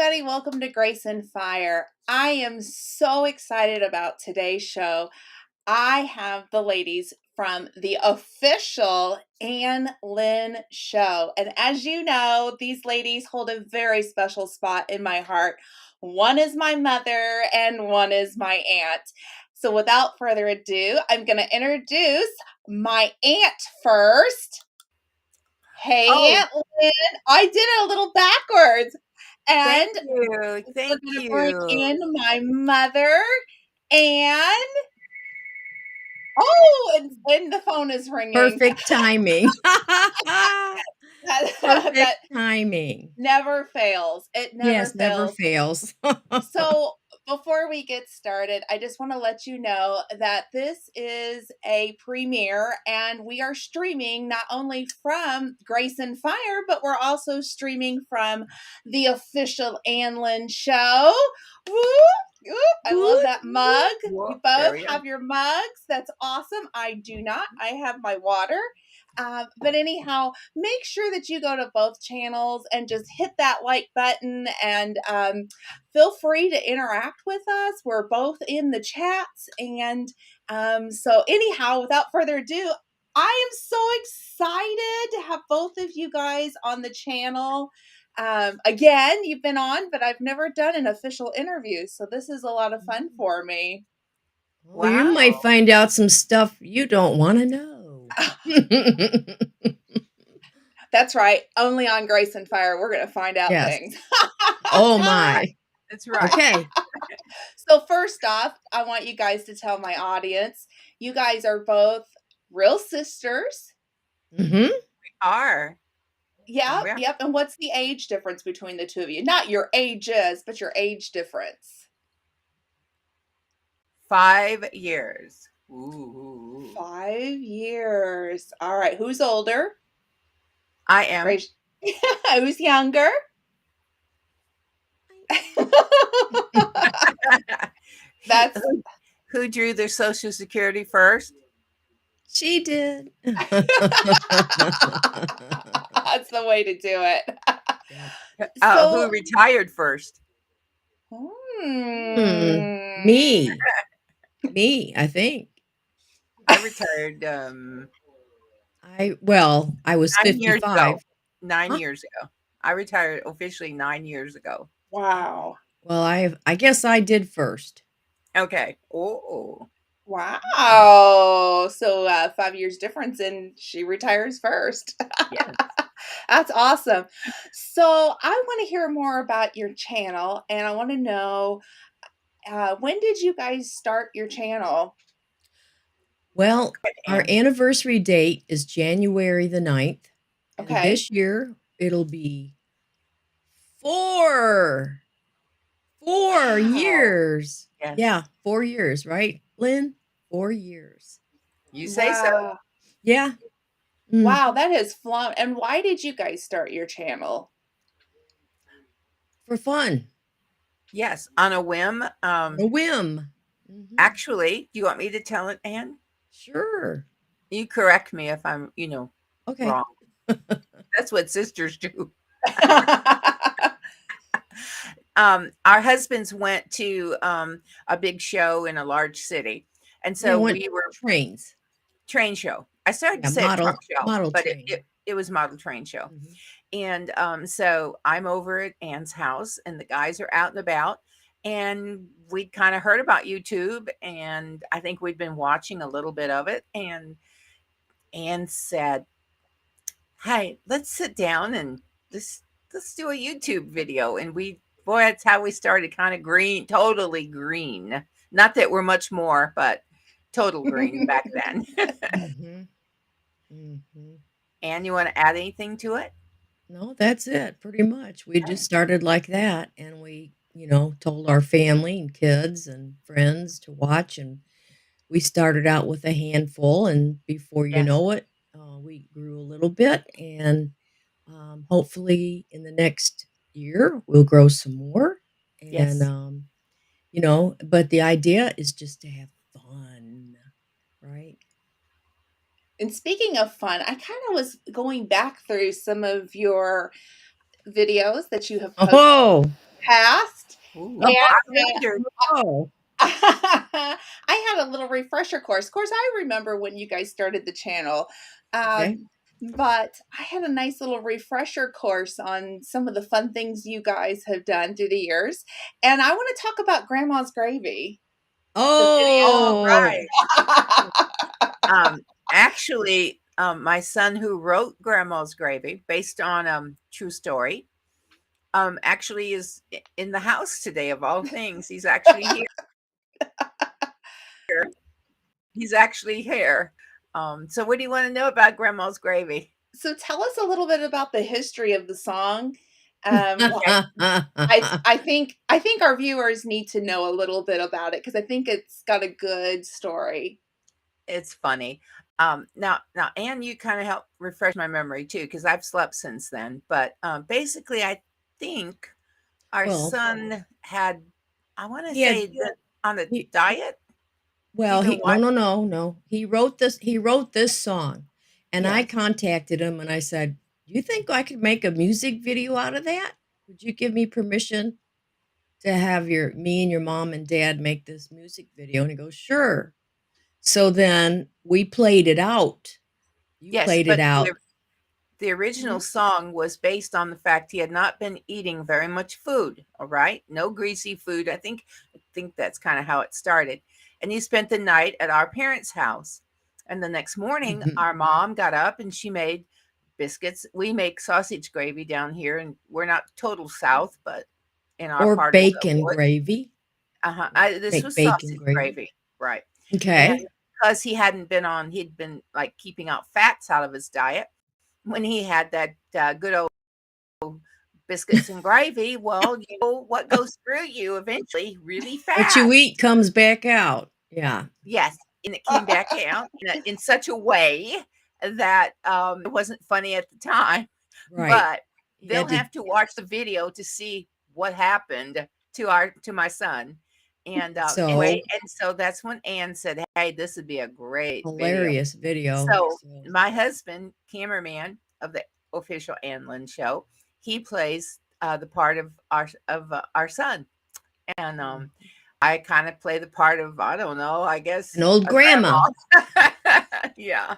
everybody. Welcome to Grace and Fire. I am so excited about today's show. I have the ladies from the official Lynn show. And as you know, these ladies hold a very special spot in my heart. One is my mother and one is my aunt. So without further ado, I'm going to introduce my aunt first. Hey, Aunt Lynn. I did it a little backwards. And Thank you. Thank we're going to bring you. in my mother and and the phone is ringing. Perfect timing. Perfect That timing. never fails. It never Yes, never fails. fails. So before we get started, I just want to let you know that this is a premiere and we are streaming not only from Grace and Fire, but we're also streaming from the official Lynn show. Woo! Ooh, I love that mug. You both have your mugs. That's awesome. I do not. I have my water. But anyhow, make sure that you go to both channels and just hit that like button and feel free to interact with us. We're both in the chats. And so anyhow, without further ado, I am so excited to have both of you guys on the channel. Again, you've been on, but I've never done an official interview. So this is a lot of fun for me. Well, you might find out some stuff you don't want to know. That's right. Only on Grace and Fire, we're going to find out things. Oh, my. That's right. Okay. So first off, I want you guys to tell my audience, you guys are both real sisters. Mm-hmm. We are. Yep, yep. And what's the age difference between the two of you? Not your ages, but your age difference. 5 years. Ooh. 5 years. All right. Who's older? I am. Who's younger? That's who drew their Social Security first? She did. That's the way to do it. Who retired first? Me. Me, I think. I retired. I was 55. 9 years ago. I retired officially 9 years ago. Wow. Well, I guess I did first. Okay. Oh. Wow. So 5 years difference and she retires first. Yes. That's awesome. So I want to hear more about your channel and I want to know when did you guys start your channel? Well, our anniversary date is January the 9th. Okay. And this year it'll be 4 years. Yes. Yeah, 4 years, right, Lynn? 4 years. You say so. Yeah. Wow, that has flown. And why did you guys start your channel? For fun. Yes, on a whim. A whim. Actually, do you want me to tell it, Anne? Sure. You correct me if I'm, okay. wrong. That's what sisters do. Our husbands went to a big show in a large city, and so we were train show. I started to say truck show, but it was model train show. And so I'm over at Anne's house, and the guys are out and about, and we kind of heard about YouTube, and I think we'd been watching a little bit of it, and Anne said, "Hey, let's sit down and let's do a YouTube video." And that's how we started, kind of green, totally green. Not that we're much more, but total green back then. Anne, you want to add anything to it? No, that's it. Pretty much. We just started like that, and we, told our family and kids and friends to watch, and we started out with a handful, and before you know it, we grew a little bit, and hopefully in the next year we'll grow some more. And but the idea is just to have fun, right? And speaking of fun, I kind of was going back through some of your videos that you have posted. Oh, passed, Ooh, and I wondered. Oh, I had a little refresher course. Of course, I remember when you guys started the channel, okay. but I had a nice little refresher course on some of the fun things you guys have done through the years, and I want to talk about Grandma's Gravy, the All Oh, right. video. Actually, my son who wrote Grandma's Gravy, based on true story, actually is in the house today. Of all things, he's actually here. He's actually here. So, what do you want to know about Grandma's Gravy? So tell us a little bit about the history of the song. Okay, I think our viewers need to know a little bit about it because I think it's got a good story. it's funny. Now, Anne, you kind of helped refresh my memory too, because I've slept since then. But basically, I think our well, son had, I want to he had say that on a he diet. well, Even he no, what? no, no, no. He wrote this song, and I Yes. contacted him and I said, "Do you think I could make a music video out of that? Would you give me permission to have your me and your mom and dad make this music video?" And he goes, "Sure." So then we played it out. You Yes, played it but out. the original Mhm. song was based on the fact he had not been eating very much food, all right? No greasy food. I think that's kind of how it started. And he spent the night at our parents' house. And the next morning, Mhm. our mom got up and she made biscuits. We make sausage gravy down here, and we're not total South, but in our Or part of the bacon woods. gravy. Uh-huh. This Make was bacon sausage gravy. gravy, right? And Okay. because he'd been like keeping out fats out of his diet. When he had that good old biscuits and gravy, well, you know what goes through you eventually really What you fast. eat comes back out. Yeah, Yes, and it came back out in such a way that it wasn't funny at the time, right. but He they'll had to have to watch the video to see what happened to my son. And so and so that's when Anne said, "Hey, this would be a great video." hilarious video. So So my husband, cameraman of the official Ann Lynn show, he plays the part of our son, and mm, I kind of play the part of, I don't know, I an guess old a grandma. grandma. Yeah.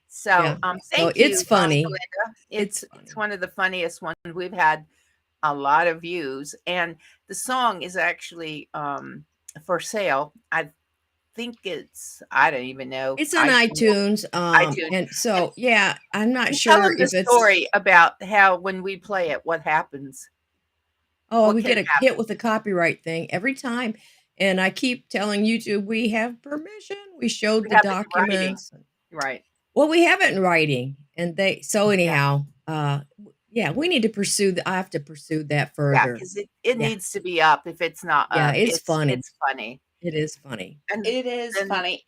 So Yeah. So thank it's you, funny. Belinda. It's It's funny. one of the funniest ones. We've had a lot of views, and the song is actually for sale. I think it's, I don't even know, It's on I iTunes. iTunes. And And so yeah, I'm not tell sure them the if it's story about how when we play it, what happens, oh, what we can get a hit happen. with the copyright thing every time. And I keep telling YouTube we have permission. We showed We the have it in writing, documents. right? Well, we have it in writing, and they so Yeah, anyhow, yeah, we need to pursue I have to pursue that yeah, further. because it Yeah. needs to be up. If it's not Yeah, up, it's funny. it's funny. It is funny. And It is then funny.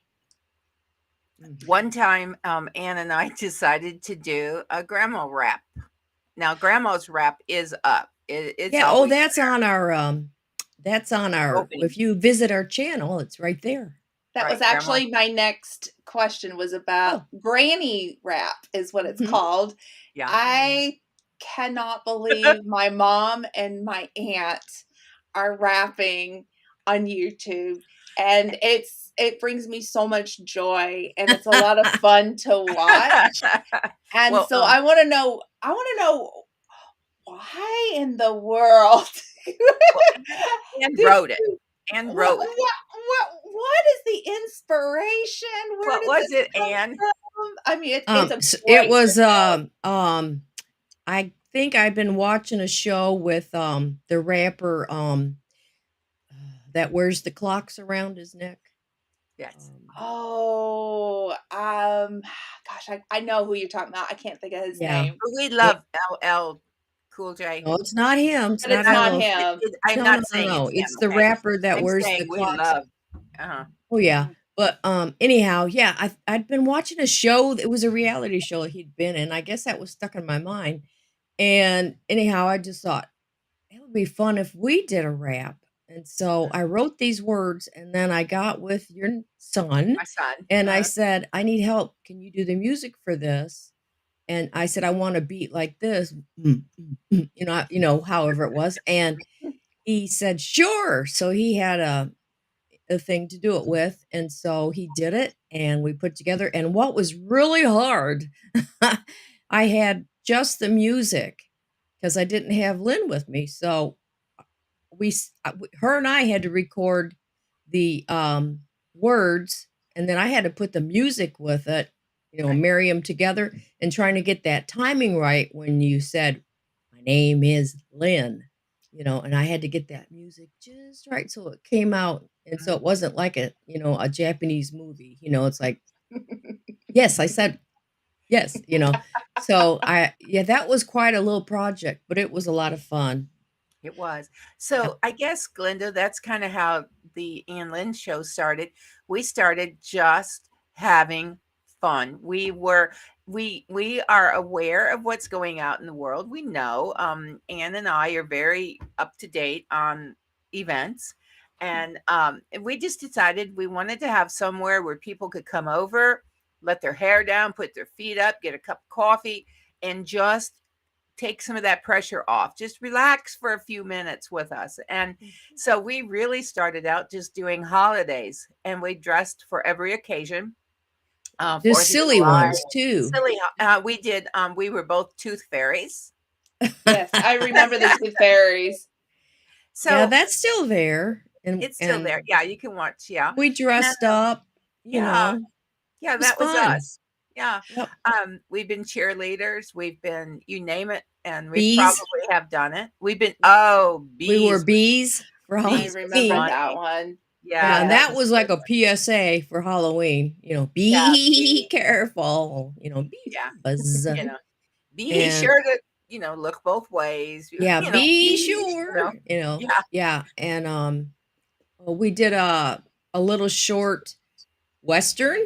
Mhm. one time, Ann and I decided to do a grandma rap. Now, grandma's rap is up. It's Yeah, oh, always that's on our opening, if you visit our channel, it's right there. That was right? Grandma. actually my next question was about Oh, granny wrap is what it's mhm. called. Yeah. I cannot believe my mom and my aunt are rapping on YouTube, and it brings me so much joy, and it's a lot of fun to watch. And Well, so I want to know why in the world well, Ann this wrote it. is Ann what wrote it. what is the inspiration? Where What did was this it, come Ann? from? I mean, it's a So it great was video. I think I've been watching a show with the rapper that wears the clocks around his neck. Yes. Um, Oh, gosh, I know who you're talking about. I can't think of his yeah. name, But we Yeah. love LL Cool J. No, it's not him. It's but not it's No, not LL. him. I'm No, no, not no, saying no. it's him, It's the okay? rapper that I'm wears the saying we clocks. love, uh-huh. Oh yeah. But anyhow, yeah, I'd been watching a show. It was a reality show he'd been in. I guess that was stuck in my mind. And anyhow, I just thought it would be fun if we did a rap. And so I wrote these words and then I got with your son My son, and I said, I need help. Can you do the music for this? And I said, I want a beat like this, however it was. And he said, "Sure." So he had a thing to do it with, and so he did it, and we put together. And what was really hard, I had just the music because I didn't have Lynn with me. So her and I had to record the words, and then I had to put the music with it, Right. marry them together, and trying to get that timing right when you said, "My name is Lynn," and I had to get that music just right so it came out, and so it wasn't like a Japanese movie. It's like, yes, I said yes. So yeah, that was quite a little project, but it was a lot of fun. It was. Yeah. So I guess, Glinda, that's kind of how the Ann Lynn show started. We started just having fun. We are aware of what's going out in the world. We know. Ann and I are very up to date on events. And we just decided we wanted to have somewhere where people could come over, let their hair down, put their feet up, get a cup of coffee, and just take some of that pressure off. Just relax for a few minutes with us. And so we really started out just doing holidays, and we dressed for every occasion. Just 4th of silly July, ones too. silly. We did. We were both tooth fairies. Yes, I remember the tooth fairies. Yeah, So that's still there, and it's still there. Yeah, you can watch. Yeah, we and then dressed up, yeah, it yeah, was that was fun. us. Yeah, Yep. we've been cheerleaders. We've been, you name it, and we Bees. probably have done it. We've been, We wore bees. bees for I Bees was remember Halloween. that funny. one. Yeah, Yeah, and that Yes. that was was a like good a one. PSA for Halloween, Yeah, be careful, yeah, buzz. you know, be And sure to, look both ways, yeah, be bees, sure, yeah. yeah. And we did a little short Western.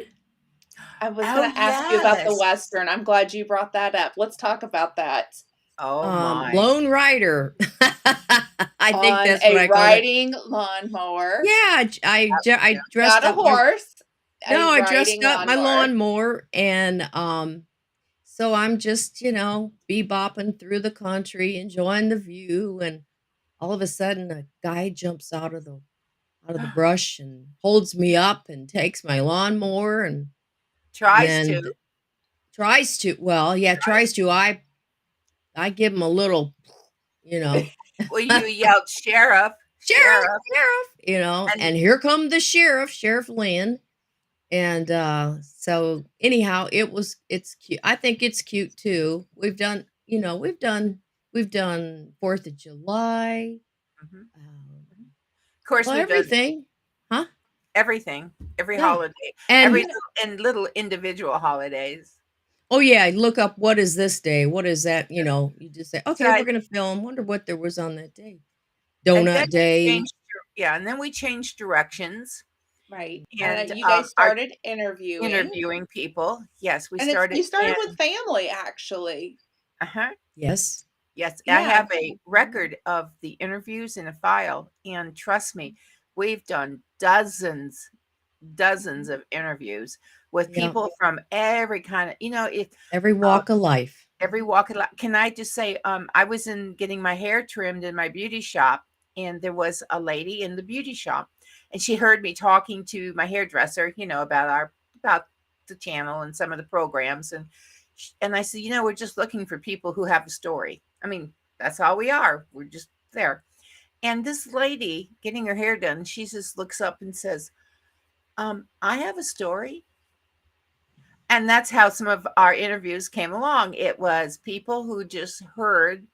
I was Oh, going to ask you about the yes. Western. I'm glad you brought that up. Let's talk about that. Oh my. Lone Rider. I think On that's what a I called it. riding lawnmower, Yeah, I not dressed a up my horse, a no, I riding dressed up my lawnmower. lawnmower, and so I'm just, bebopping through the country, enjoying the view, and all of a sudden a guy jumps out of the brush and holds me up and takes my lawnmower, and Tries to. then tries to, well, yeah, tries to. I give him a little, you know, Well, you yelled, "Sheriff, sheriff, sheriff," sheriff, and and here come the sheriff, Sheriff Lynn. And so anyhow, it's cute. I think it's cute too. We've done 4th of July. mhm, Um, mhm. Of course, well, we've done everything. Huh? everything, every Yeah. holiday, every And little and little individual holidays. oh yeah, look up what is this day? What is that? You just say, So okay, I we're gonna film. Wonder what there was on that day. and then Donut we day. changed yeah, and then we changed directions Right. And and, you guys our started interviewing, interviewing people. Yes, we and it's started you started in with family actually. uh-huh. Yes. Yes, I Yeah. have a record of the interviews in a file, and trust me, we've done dozens of interviews with Yeah. people from every kind of, if Every uh, walk of life. every walk of life. Can I just say, I was in getting my hair trimmed in my beauty shop, and there was a lady in the beauty shop, and she heard me talking to my hairdresser, about the channel and some of the programs, and I said, we're just looking for people who have a story. I mean, that's all we are. We're just there. And this lady getting her hair done, she just looks up and says, I have a story. And that's how some of our interviews came along. It was people who just heard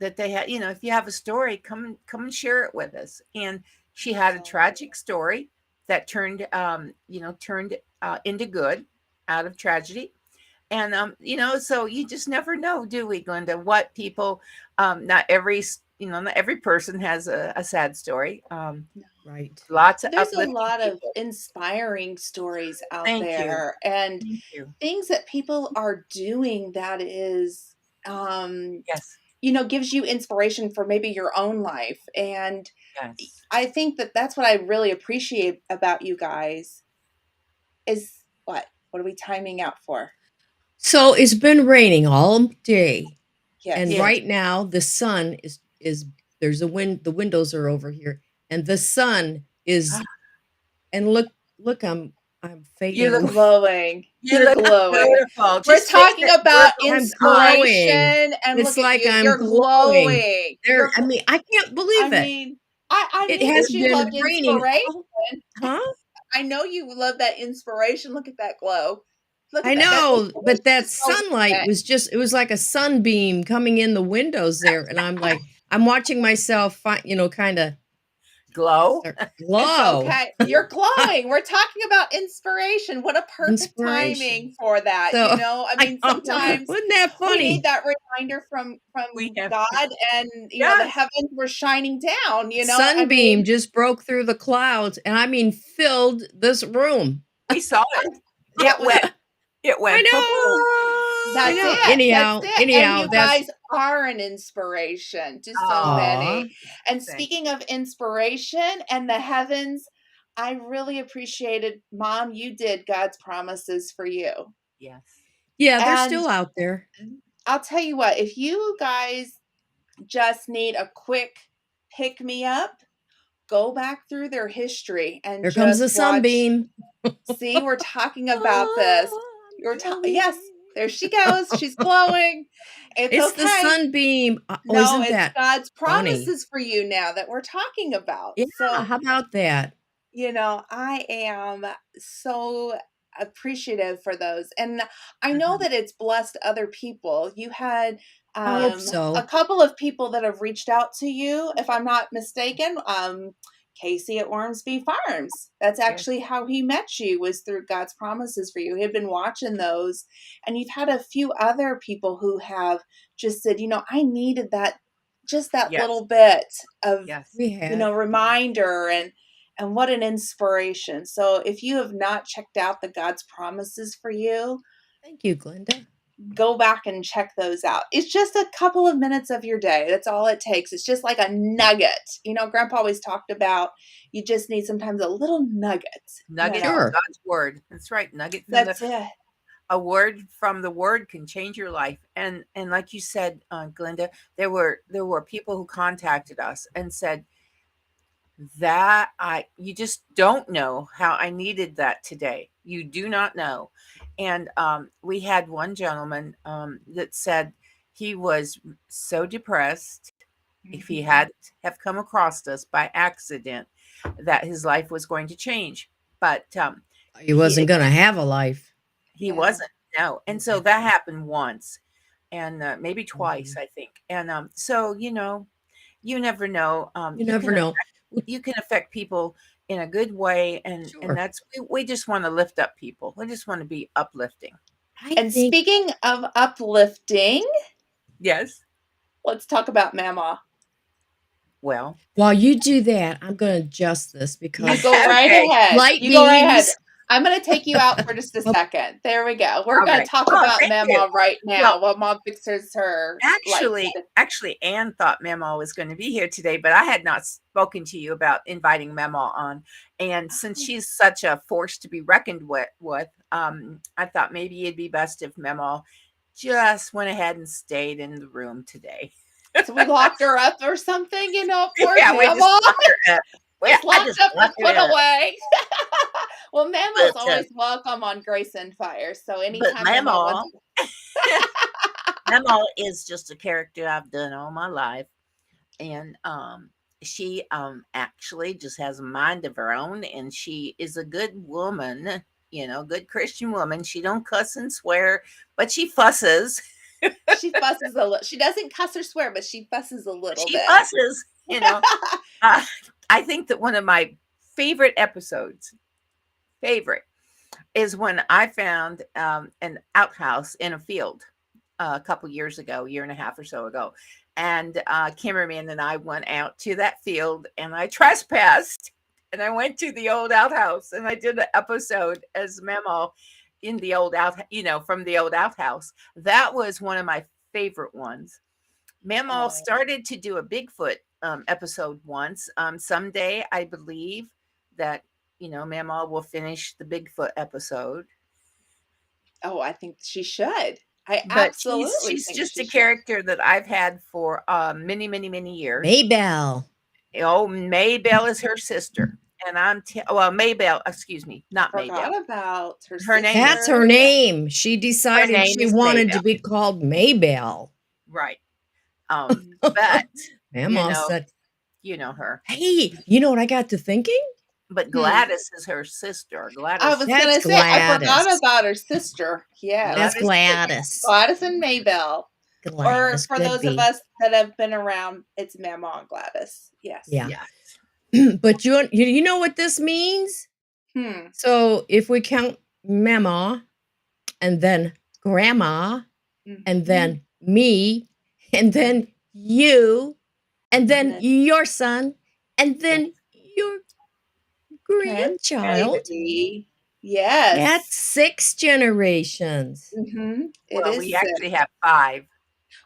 that they had, if you have a story, come and share it with us. And she had a Awesome. tragic story that turned into good out of tragedy. And so you just never know, do we, Glenda? What people, not every person has a sad story. Right. Lots of There's a uplifting lot of people. inspiring stories out Thank you. there and Thank you. things that people are doing that is um Yes. gives you inspiration for maybe your own life. And Yes. I think that that's what I really appreciate about you guys is what are we timing out for? So it's been raining all day, and Yes. Yes. right now the sun is there's a the windows are over here, and the sun is, and look, I'm You fading look away. glowing. You You're look glowing. beautiful. We're Just face talking it, you're about I'm glowing. inspiration, and It's look at like you. I'm You're glowing. glowing. There, I mean, I can't I believe it. mean, I It knew has that you been loved raining inspiration. all, huh? I know you love that inspiration. Look at that glow. Look I at that. That know, inspiration but that is so sunlight was just, it was like a sunbeam coming in the windows there, and I'm like, I'm watching myself kinda glow. start to It's glow. okay. You're glowing. We're talking about inspiration. What a perfect timing Inspiration. for that. So, I I mean, know, sometimes wasn't that we need funny? that reminder from We have God, and the yes, heavens were shining down. I Sunbeam mean, just broke through the clouds, and I mean, filled this room. we saw it. that It was went it I went know. I that's ba know. it. That's Anyhow, it. And anyhow, you that's guys are an inspiration to so Oh, aw. many. And thank speaking you. of inspiration and the heavens, I really appreciated, Mom, you did God's promises for you. Yes. Yeah, they're And still out there. I'll tell you what, if you guys just need a quick pick me up, go back through their history and Here comes the just watch. sunbeam. See, we're talking about this. I'm Yes, glowing. there she goes. She's glowing. It's It's the okay. sunbeam. Oh, No, isn't it's that God's funny? promises for you now that we're talking about. Yeah, So, how about that? I am so appreciative for those. And I know Mhm. that it's blessed other people. You had I hope a so. couple of people that have reached out to you, if I'm not mistaken. Casey at Ormsby Farms. That's Yes. actually how he met you, was through God's promises for you. He had been watching those. And you've had a few other people who have just said, I needed that, just that Yes. little bit of, Yes. We have. reminder, and what an inspiration. So if you have not checked out the God's promises for you, Thank you, Glenda. go back and check those out. It's just a couple of minutes of your day. That's all it takes. It's just like a nugget. Grandpa always talked about, you just need sometimes a little nugget, Nugget from Sure. God's word. That's right. Nugget from the That's it. a word from the word can change your life. And like you said, Glenda, there were people who contacted us and said that I you just don't know how I needed that today. You do not know. And we had one gentleman that said he was so depressed if he Mhm. had have come across us by accident that his life was going to change. But He he wasn't gonna have a life. he Yeah. wasn't, no, and so Mm-mm. that happened once, and, maybe twice, Mhm. I think, and, so, you never know, You never know. you can affect people in a good way, and Sure. that's we just wanna lift up people. We just wanna be uplifting. I And think speaking of uplifting, Yes. let's talk about Mama. Well, while you do that, I'm gonna adjust this You because go right okay, ahead. light You go right ahead. beams. I'm going to take you out for just a Oh, second. There we go. We're going to alright. talk Oh, about thank you. Mama right Well, now while Mom fixes her lights. actually, Anne thought Memo was gonna be here today, but I had not spoken to you about inviting Memo on, and since she's such a force to be reckoned with, I thought maybe it'd be best if Memo just went ahead and stayed in the room today. So we locked her up or something, poor Yeah, we just Mama. locked her up. Well, Just I locked just up and locked put her up. away. Well, Mama's But, always welcome on Grace and Fire. So but anytime Mama wants Memo Memo is just a character I've done all my life. And she actually just has a mind of her own, and she is a good woman, good Christian woman. She don't cuss and swear, but she fusses. she fusses a little. She doesn't cuss or swear, but she fusses a little She bit. fusses. uh, I think that one of my favorite episodes favorite is when I found an outhouse in a field a couple years ago, year and a half or so ago. And Kimmerman and I went out to that field, and I trespassed, and I went to the old outhouse, and I did an episode as Memo in the old from the old outhouse. That was one of my favorite ones. Memo Oh, started to do a Bigfoot episode once. Someday, I believe that Memo will finish the Bigfoot episode. oh, I think she should. I But absolutely she's think just she a should. character that I've had for, many, many, many years. Maybelle. Oh, Maybelle is her sister, and Maybelle, excuse me, not Maybelle. Forgot about her Her name is That's sister. her Yeah. name. She her decided name she is wanted to Maybelle, be called Maybelle. right. Mhm. But, you Mama know said, you know her. "Hey, you know what I got to thinking? But Hmm. Gladys is her sister. I Gladys was That's gonna say I Gladys. forgot about her sister. That's Yes, Gladys is Gladys. Gladys and Maybelle. Or Gladys for could those of be. us that have been around, it's Mama and Gladys. Yes. Yeah. yes, But you know what this means? Hmm. So if we count Mama and then Grandma and Mhm. then me and then you and And then then your son and yes, then your grandchild, grandbaby. Yes. that's 6 generations. It well, is we 6. actually have 5.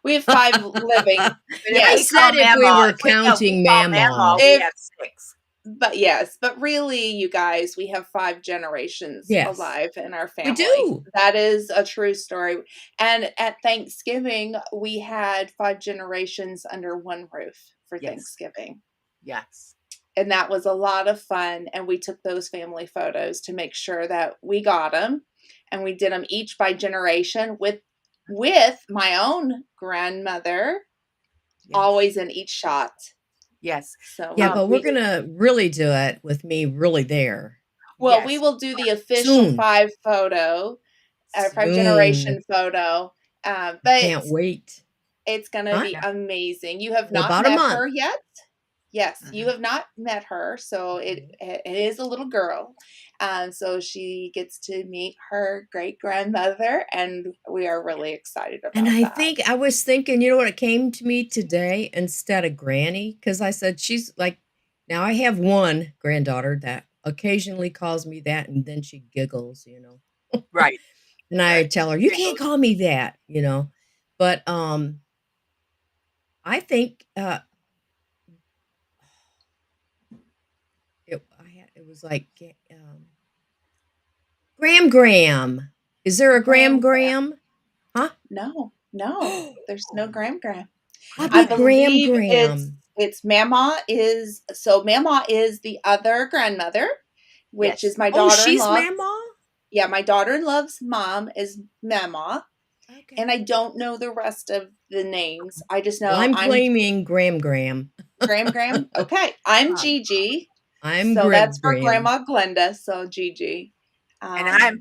We have 5 living. But if I we Yes. call said if we Mamaw were if we no, if we counting call Mamaw, Mamaw. we If have 6. But yes, but really, you guys, we have 5 generations Yes, alive in our we family. do. That is a true story. And at Thanksgiving, we had 5 generations under one roof for Yes, Thanksgiving. yes, And that was a lot of fun. And we took those family photos to make sure that we got them. And we did them each by generation with my own grandmother yes, always in each shot. yes, So Yeah, we but we're we gonna really do it with me really there well, we yes, will do the official soon. 5 photo, 5 Soon. generation photo, I but can't wait. it's gonna Huh? be yeah, amazing. You have In not about a met her month. yet? Yes, you mhm, have not met her, so Mhm. it is a little girl, so she gets to meet her great-grandmother, and we are really excited And about I that. think I was thinking, you know what, it came to me today instead of Granny, because I said she's like, now I have one granddaughter that occasionally calls me that, and then she giggles, you know. right, And I right. tell her, "You can't Giggles. call me that," you know. But I think it was like Gram Gram. Is there a Gram Graham Gram? Huh? No, no, there's no Graham Graham. I'll I be Grandma. Gram believe Gram. Mama is the other grandmother, which Yes, is my Oh, she's daughter-in-law. Mama? Yeah, my daughter-in-law's mom is Mama, and I Okay. don't know the rest of the names. I just Well, know I'm I'm claiming Gram Gram. Graham Graham. Okay, I'm um, Gigi. I'm So Greg that's for Gram. Grandma Glenda, so Gigi. and Um,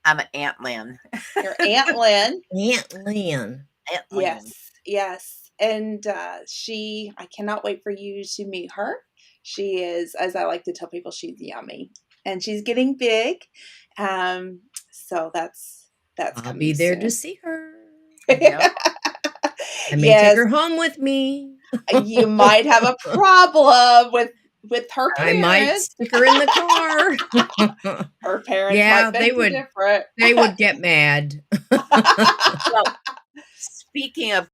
I'm an Aunt Lynn. your Aunt Lynn. Aunt Lynn. Aunt Lynn. Yes, yes. And I cannot wait for you to meet her. She is, as I like to tell people, she's yummy and she's getting big. So that's I'll be coming there to soon. see her. Yep. I may take Yes, her home with me. you might have a problem with her I might parents. stick her in the car. Her parents Yeah, might beg to differ. they would get mad. Well, speaking of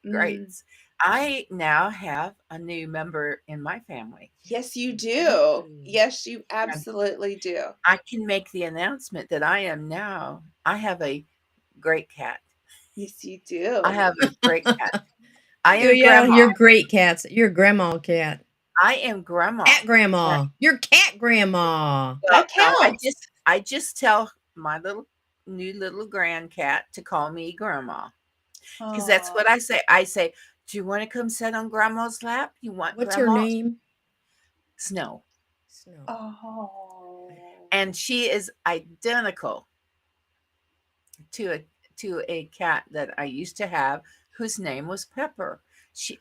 Mm, greats, I now have a new member in my family, yes, you do. Ooh. Yes, you and absolutely do. I can make the announcement that I have a great cat. Yes, you I do. have a great cat. I Oh, am yeah, grandma. you're great cats. You're grandma cat. I am grandma. Cat grandma. You're cat grandma. Well, That no, counts. I just tell my new little grand cat to call me grandma, because that's Oh, what I say. I say, "Do you want to come sit on grandma's lap? You want What's her grandma's name? Snow?" Snow. oh. And she is identical to a cat that I used to have whose name was Pepper.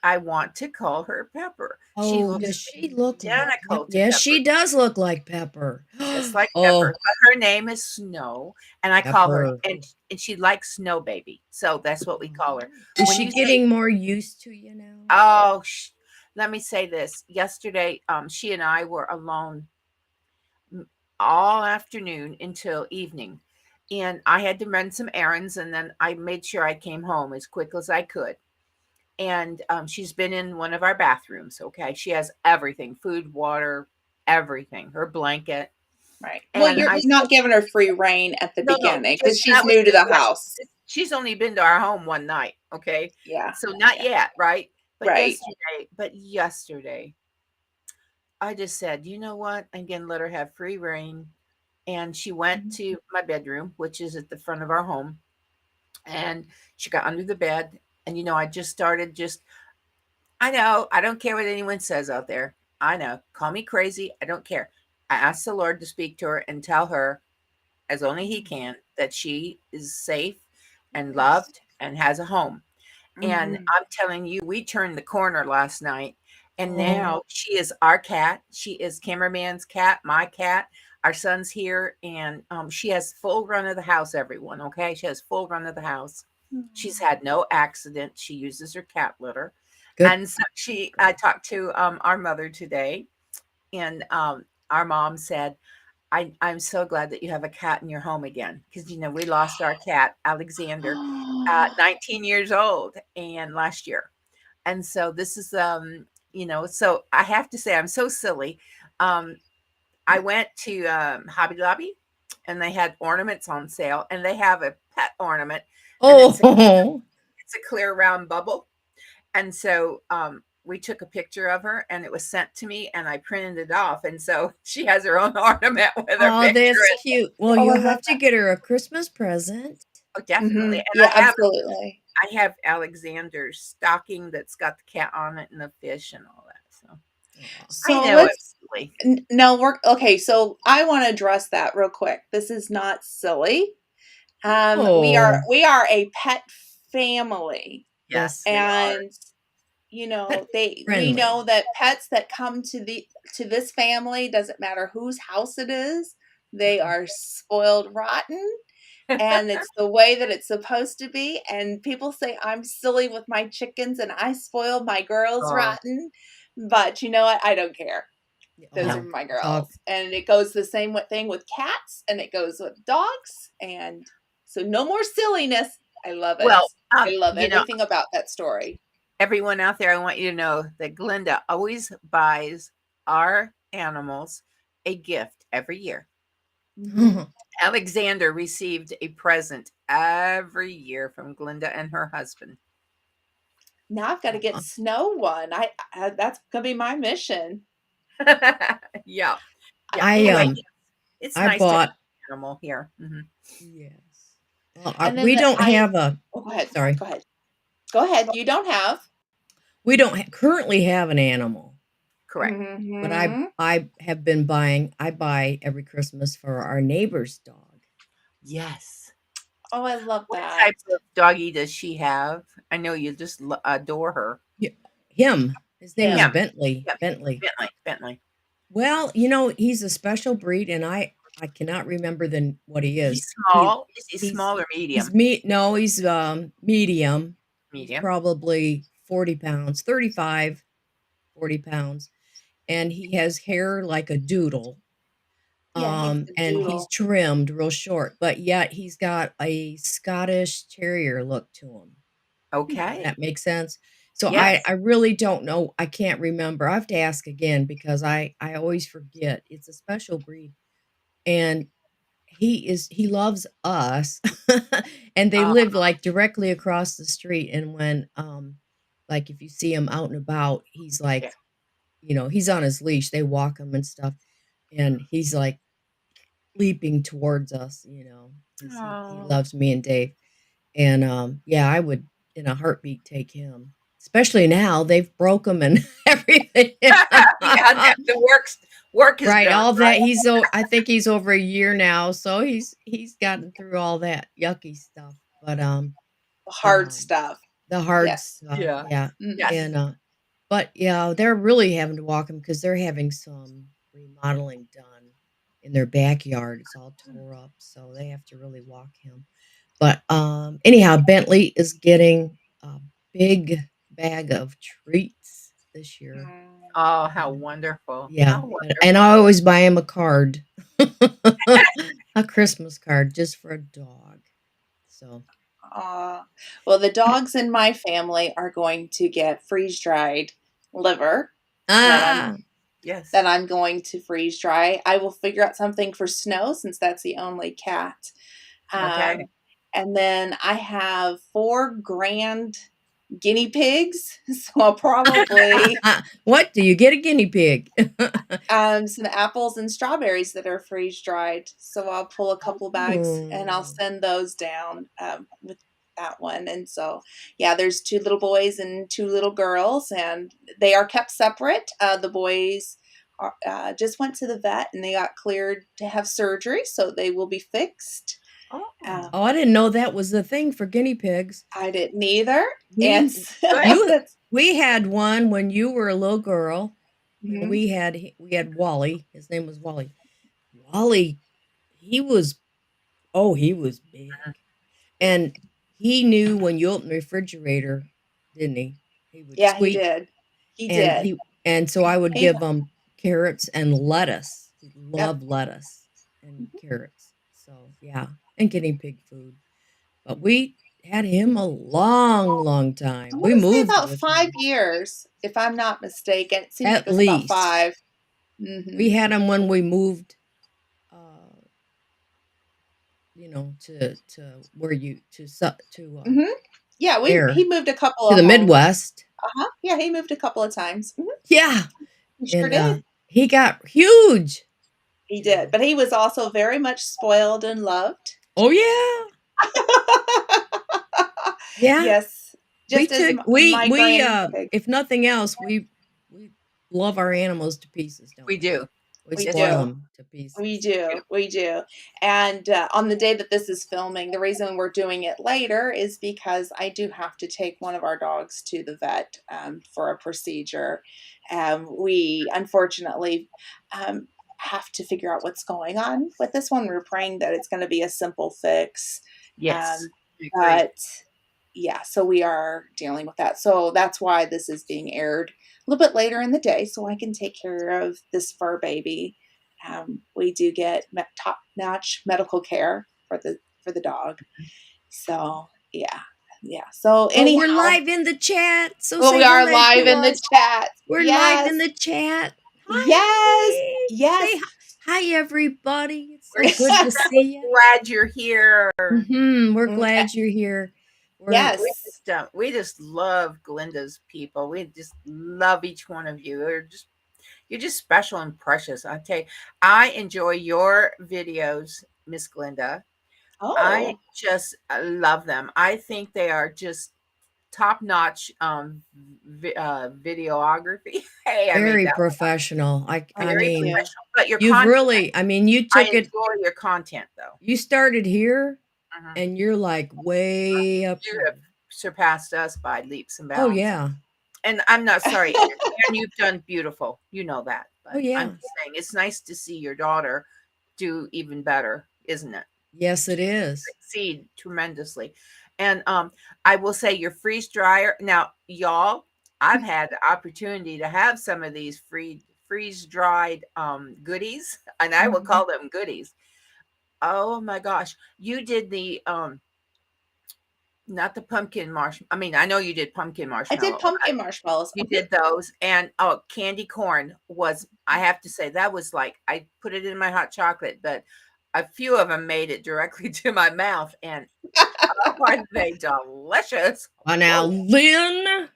I want to call her Pepper. She Oh, looks does she look like Pepper? identical to Yes, Pepper, she does look like Pepper. just like Pepper, Oh, but her name is Snow, and I call her, Pepper. and she likes Snow Baby, so that's what we call her. Is When she you say, getting more used to you now? oh, let me say this. Yesterday, she and I were alone all afternoon until evening. And I had to run some errands, and then I made sure I came home as quick as I could. And she's been in one of our bathrooms. Okay. She has everything: food, water, everything, her blanket. Right. Well, And you're I not said, giving her free reign at the no, no, beginning because just she's that was new to just the house. she's only been to our home one night, okay? Yeah. So not Yeah. yet, right? Right. But yesterday, I just said, "You know what? I'm gonna let her have free reign." And she went Mhm. to my bedroom, which is at the front of our home, and she got under the bed. And I just started just I know, I don't care what anyone says out there. I know. Call me crazy. I don't care. I asked the Lord to speak to her and tell her, as only He Mm. can, that she is safe and Yes. loved and has a home. And Mhm. I'm telling you, we turned the corner last night, and Oh. now she is our cat. She is cameraman's cat, my cat. Our son's here, and she has full run of the house, everyone. Okay. She has full run of the house. She's Mhm. had no accident. She uses her cat litter. Good. And so I Good. talked to our mother today, and our mom said, I'm so glad that you have a cat in your home again because we lost our cat Alexander at 19 years old and last year. And so this is so I have to say I'm so silly. Um I went to Hobby Lobby and they had ornaments on sale and they have a pet ornament and Oh. it's a clear round bubble. And so we took a picture of her and it was sent to me and I printed it off. And so she has her own ornament with her Oh, picture that's in it. cute. Well, Oh, I you love have to get her a Christmas present. Oh, definitely. Mhm. And Yeah, absolutely. I have Alexander's stocking that's got the cat on it and the fish and all that. So Aw. I So know let's it's silly. no, we're okay. So I want to address that real quick. This is not silly. Oh. We are a pet family, Yes, Yes, we we are. and pet we friendly. know that pets that come to this family, doesn't matter whose house it is, they are spoiled rotten, and it's the way that it's supposed to be. And people say I'm silly with my chickens and I spoil my girls Oh, rotten, but you know what? I don't care. Yeah, Those are oh, no. my dog. girls. And it goes the same thing with cats and it goes with dogs. And so no more silliness. I love it. Well, I love everything about that story. everyone out there, I want you to know that Glinda always buys our animals a gift every year. Mhm. Alexander received a present every year from Glinda and her husband. Now I've got to get Aw. Snow one. I that's gonna be my mission. Yeah. Yeah. I Anyway, it's I nice to have bought an animal here. Mhm. yes. Well, And then we don't have a oh, go ahead. sorry. Go ahead. Go ahead. You don't have. We don't currently have an animal, Correct. but Mhm. I have been buying. I buy every Christmas for our neighbor's dog. Yes. Oh, I love What that. type of doggy does she have? I know you just adore her. Yeah, him. His name is Him. Him. Bentley. Yep. Bentley. Bentley. Bentley. Well, he's a special breed, and I cannot remember what he Is he is. small? Is he He's small or he's medium? no, he's medium. He's Medium. probably 40 pounds, 35, 40 pounds, and he has hair like a doodle. Yeah, he's a And he's doodle. trimmed real short, but yet he's got a Scottish terrier look to him. Does Okay. that make sense? So I Yes. really don't know. I can't remember. I have to ask again because I always forget. It's a special breed, and he loves us, and they Uh, live like directly across the street. And when like if you see him out and about, he's yeah. like he's on his leash. They walk him and stuff, and he's like leaping towards us, because he Oh. loves me and Dave. And, yeah, I would in a heartbeat take him, especially now they've broke him and everything. Yeah. The work is Right, done. all that he's I think he's over a year now, so he's gotten through all that yucky stuff, but, Hard um, stuff. the hard Yes. stuff, Yeah. yeah, Yes. and, but, yeah, they're really having to walk him because 'cause they're having some remodeling done in their backyard, it's all tore up, so they have to really walk him. But, anyhow, Bentley is getting a big bag of treats this year. Mm. Oh, how And wonderful. yeah, How and I wonderful. always buy him a card. A Christmas card just for a dog. So Aw. Well, the dogs in my family are going to get freeze-dried liver that I'm ah, Yes. going to freeze dry. I will figure out something for Snow since that's the only cat. Okay. Um, And then I have 4 grand guinea pigs, so I'll probably What? Do you get a guinea pig? some apples and strawberries that are freeze dried. So I'll pull a couple bags and I'll send those down with that one. And so, yeah, there's 2 little boys and 2 little girls, and they are kept separate. The boys just went to the vet and they got cleared to have surgery, so they will be fixed. Oh, I didn't know that was the thing for guinea pigs. I didn't either. We had one when you were a little girl. Mhm. We had Wally. His name was Wally. Wally, he was big. And he knew when you opened the refrigerator, didn't he? He would Yeah, he squeak. did. He did. And so I would give him carrots and lettuce. He loved Yep. lettuce and carrots. So, yeah, and guinea pig food. But we had him a long time. We moved about with 5 him. years, if I'm not mistaken. It seems At like it was about least. 5. We had him when we moved, to where you Yeah, he moved a couple to of the homes. Midwest. Yeah, he moved a couple of times. Yeah, he sure did. He got huge. He did, but he was also very much spoiled and loved. Oh yeah. Yeah. Yes. Just if nothing else, we love our animals to pieces, don't we? We do. We spoil them to pieces. We do. And on the day that this is filming, the reason we're doing it later is because I do have to take one of our dogs to the vet for a procedure. We unfortunately have to figure out what's going on with this one. We're praying that it's going to be a simple fix. Yes. But yeah, so we are dealing with that. So that's why this is being aired a little bit later in the day, so I can take care of this fur baby. We do get top-notch medical care for the dog. So yeah. So anyhow, we're live in the chat. So we are live in the chat. We're live in the chat. Hi. Yes. Say hi, everybody. It's so good to see you. Glad you're here. We're glad you're here. Yes. We just love Glinda's people. We just love each one of you. You're just special and precious. I tell you, I enjoy your videos, Miss Glinda. Oh. I just love them. I think they are just top-notch videography. Very professional. I mean, professional. But you took I enjoy your content though. You started here and you're like way up here. You have surpassed us by leaps and bounds. Oh yeah. And I'm not sorry. And you've done beautiful. You know that. But yeah. I'm just saying it's nice to see your daughter do even better, isn't it? Yes, it is. Succeed tremendously. And I will say your freeze dryer. Now, y'all, I've had the opportunity to have some of these freeze dried goodies, and I will call them goodies. Oh my gosh. You did the not the pumpkin marshmallow. I mean, I know you did pumpkin marshmallow. I did pumpkin marshmallows. You did those. And candy corn was, I have to say, that was like, I put it in my hot chocolate, but a few of them made it directly to my mouth, and aren't they delicious? Oh, now, Lynn.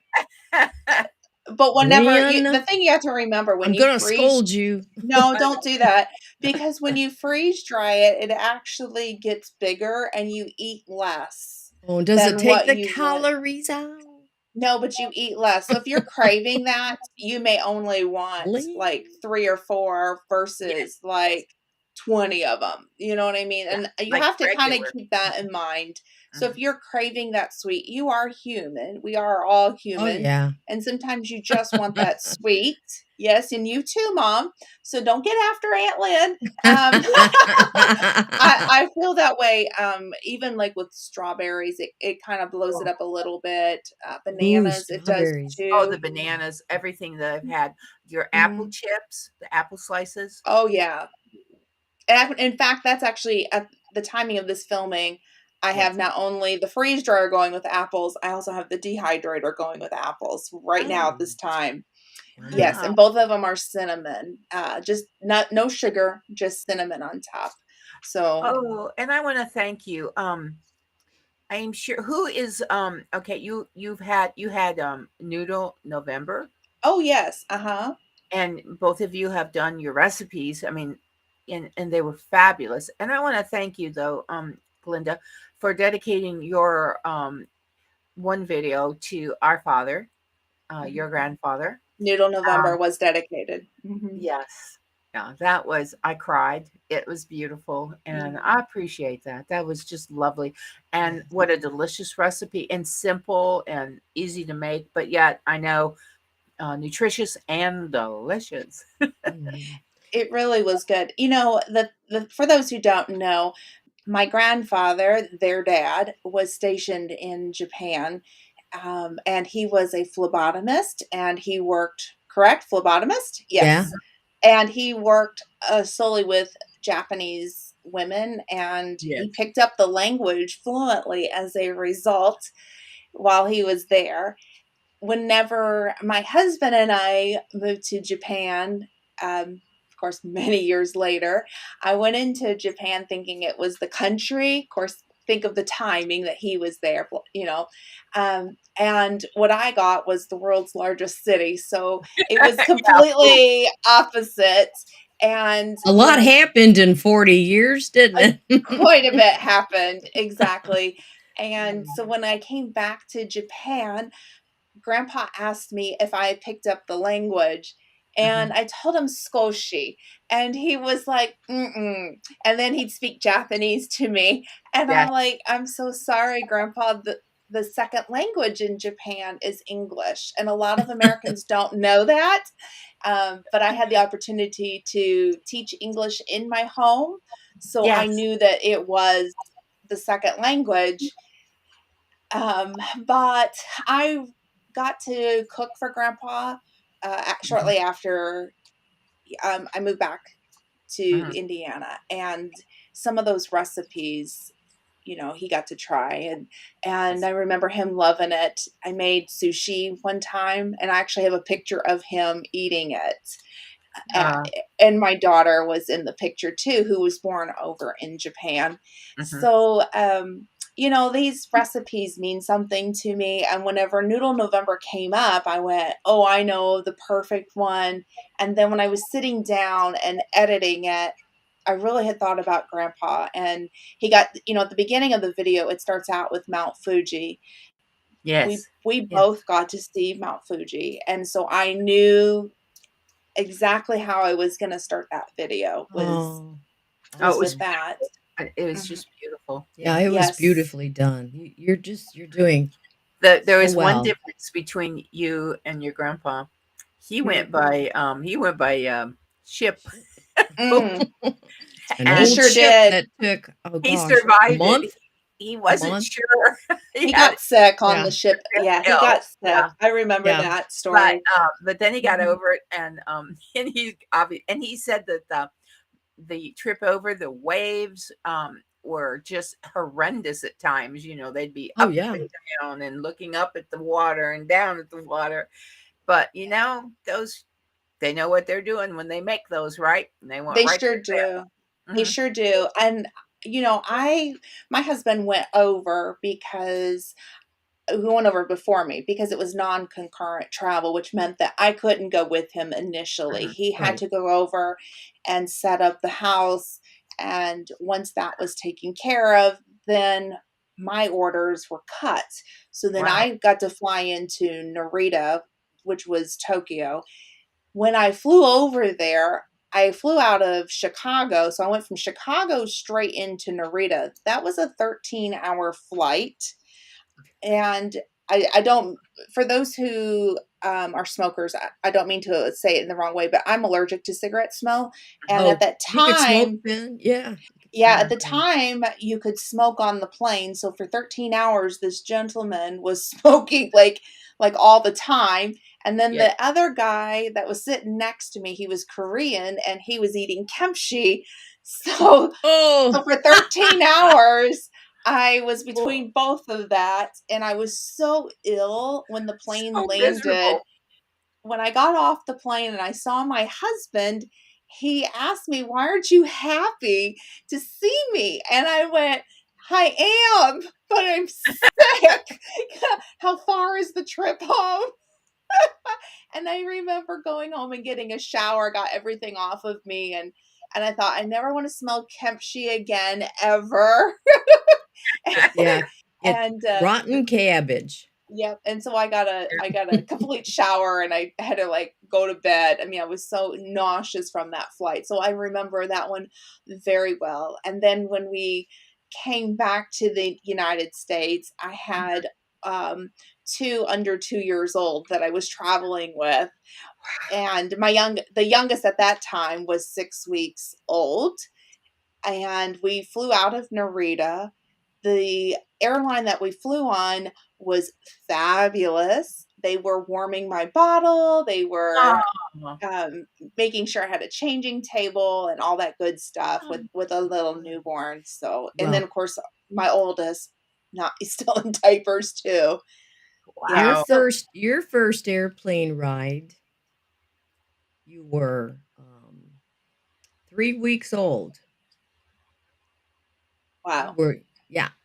But whenever the thing you have to remember when I'm gonna scold you. No, don't do that, because when you freeze dry it, it actually gets bigger and you eat less. Oh, does it take the calories out? No, but you eat less. So if you're craving that, you may only want like 3 or 4 versus like 20 of them. You know what I mean? And you like have to kind of keep that in mind. So if you're craving that sweet, you are human. We are all human. Oh, yeah. And sometimes you just want that sweet. Yes, and you too, Mom. So don't get after Aunt Lynn. I feel that way. Even like with strawberries, it kind of blows it up a little bit. Bananas, it does too. Oh, the bananas, everything that I've had. Your apple chips, the apple slices. Oh, yeah. And in fact, that's actually at the timing of this filming. I have not only the freeze dryer going with apples, I also have the dehydrator going with apples right now at this time. Wow. Yes, and both of them are cinnamon. Just no sugar, just cinnamon on top. So and I want to thank you. I'm sure. Who is okay, you had Noodle November, Oh, yes. Uh-huh. and both of you have done your recipes. I mean, and they were fabulous. And I want to thank you though, Glinda, for dedicating your one video to our father, your Mhm. grandfather. Noodle November Um, was dedicated. Mhm. yes. Yeah, that was, I cried. It was beautiful, and I Mhm. appreciate that. That was just lovely. And Yes. what a delicious recipe, and simple and easy to make, but yet I know nutritious and delicious. Mhm. It really was good. The for those who don't know, my grandfather, their dad, was stationed in Japan, and he was a phlebotomist, and he worked, correct? Phlebotomist? Yeah. Yes. And he worked solely with Japanese women, and he Yes. picked up the language fluently as a result while he was there. Whenever my husband and I moved to Japan, of course, many years later, I went into Japan thinking it was the country. Of course, think of the timing that he was there, and what I got was the world's largest city. So it was Yeah. completely opposite. And A when lot I happened in 40 years, didn't it? quite a bit happened, exactly. And so Mm. when I came back to Japan, Grandpa asked me if I picked up the language, Mhm. and I told him "Skoshi," and he was like, "Mm-mm," and then he'd speak Japanese to me, and Yes. I'm like, "I'm so sorry, Grandpa, the second language in Japan is English, and a lot of Americans don't know that." But I had the opportunity to teach English in my home, so I Yes. knew that it was the second language. But I got to cook for Grandpa Mhm. shortly after I moved back to Mhm. Indiana, and some of those recipes, he got to try, and Yes. I remember him loving it. I made sushi one time, and I actually have a picture of him eating it. Uh, Uh, and my daughter was in the picture too, who was born over in Japan. mhm. So, these recipes mean something to me. And whenever Noodle November came up, I went, oh, I know the perfect one. And then when I was sitting down and editing it, I really had thought about Grandpa. And he got, at the beginning of the video, it starts out with Mount Fuji. We Yes. we Yes. both got to see Mount Fuji, and so I knew exactly how I was gonna start that video was Oh, Oh, it was that's was with nice. that. beautiful. It was Mhm. just beautiful. Yeah, Yeah. it was Yes. beautifully done. You're doing There so was one well. difference between you and your grandpa. Mhm. He went by ship, Shit. Mm. An He and old sure ship did. that took, oh he gosh, a survived it. month? He A wasn't month? sure. He He had got sick on Yeah. the ship. Yeah, he ill. got sick. Yeah. I remember Yeah. that story. But then he got Mhm. over it, and and he said that the trip over the waves were just horrendous at times. They'd be Oh, up yeah. and down and looking up at the water and down at the water. But those they know what they're doing when they make those, right? And they went They right sure through do. there. They sure do. And, my husband went over because who went over before me because it was non-concurrent travel, which meant that I couldn't go with him initially. Mhm. He had Right. to go over and set up the house, and once that was taken care of, then my orders were cut. So then Wow. I got to fly into Narita, which was Tokyo. When I flew over there, I flew out of Chicago, so I went from Chicago straight into Narita. That was a 13-hour flight, and I don't, for those who are smokers, I don't mean to say it in the wrong way, but I'm allergic to cigarette smell. And at Oh, that you could smoke time, then? Yeah, you could yeah, at smoke the then. time, you could smoke on the plane. So for 13 hours, this gentleman was smoking like all the time. And then Yes. the other guy that was sitting next to me, he was Korean and he was eating kimchi. So Oh, so for 13 hours, I was Oh, between both of that, and I was so ill when the plane so landed. miserable. When I got off the plane and I saw my husband, he asked me, "Why aren't you happy to see me?" And I went, "I am." but I'm sick. How far is the trip home? And I remember going home and getting a shower, got everything off of me, and I thought I never want to smell kimchi again ever. Yeah, it's and rotten cabbage. Yep. And so I got a complete shower and I had to like go to bed. I mean, I was so nauseous from that flight. So I remember that one very well. And then when we came back to the United States, I had two under 2 years old that I was traveling with. And the youngest at that time was 6 weeks old. And we flew out of Narita. The airline that we flew on was fabulous. They were warming my bottle. They were Oh, making sure I had a changing table and all that good stuff with a little newborn. So, and then Well, of course my oldest, not he's still in diapers too. Yeah. your wow. So first airplane ride, you were 3 weeks old. You wow. were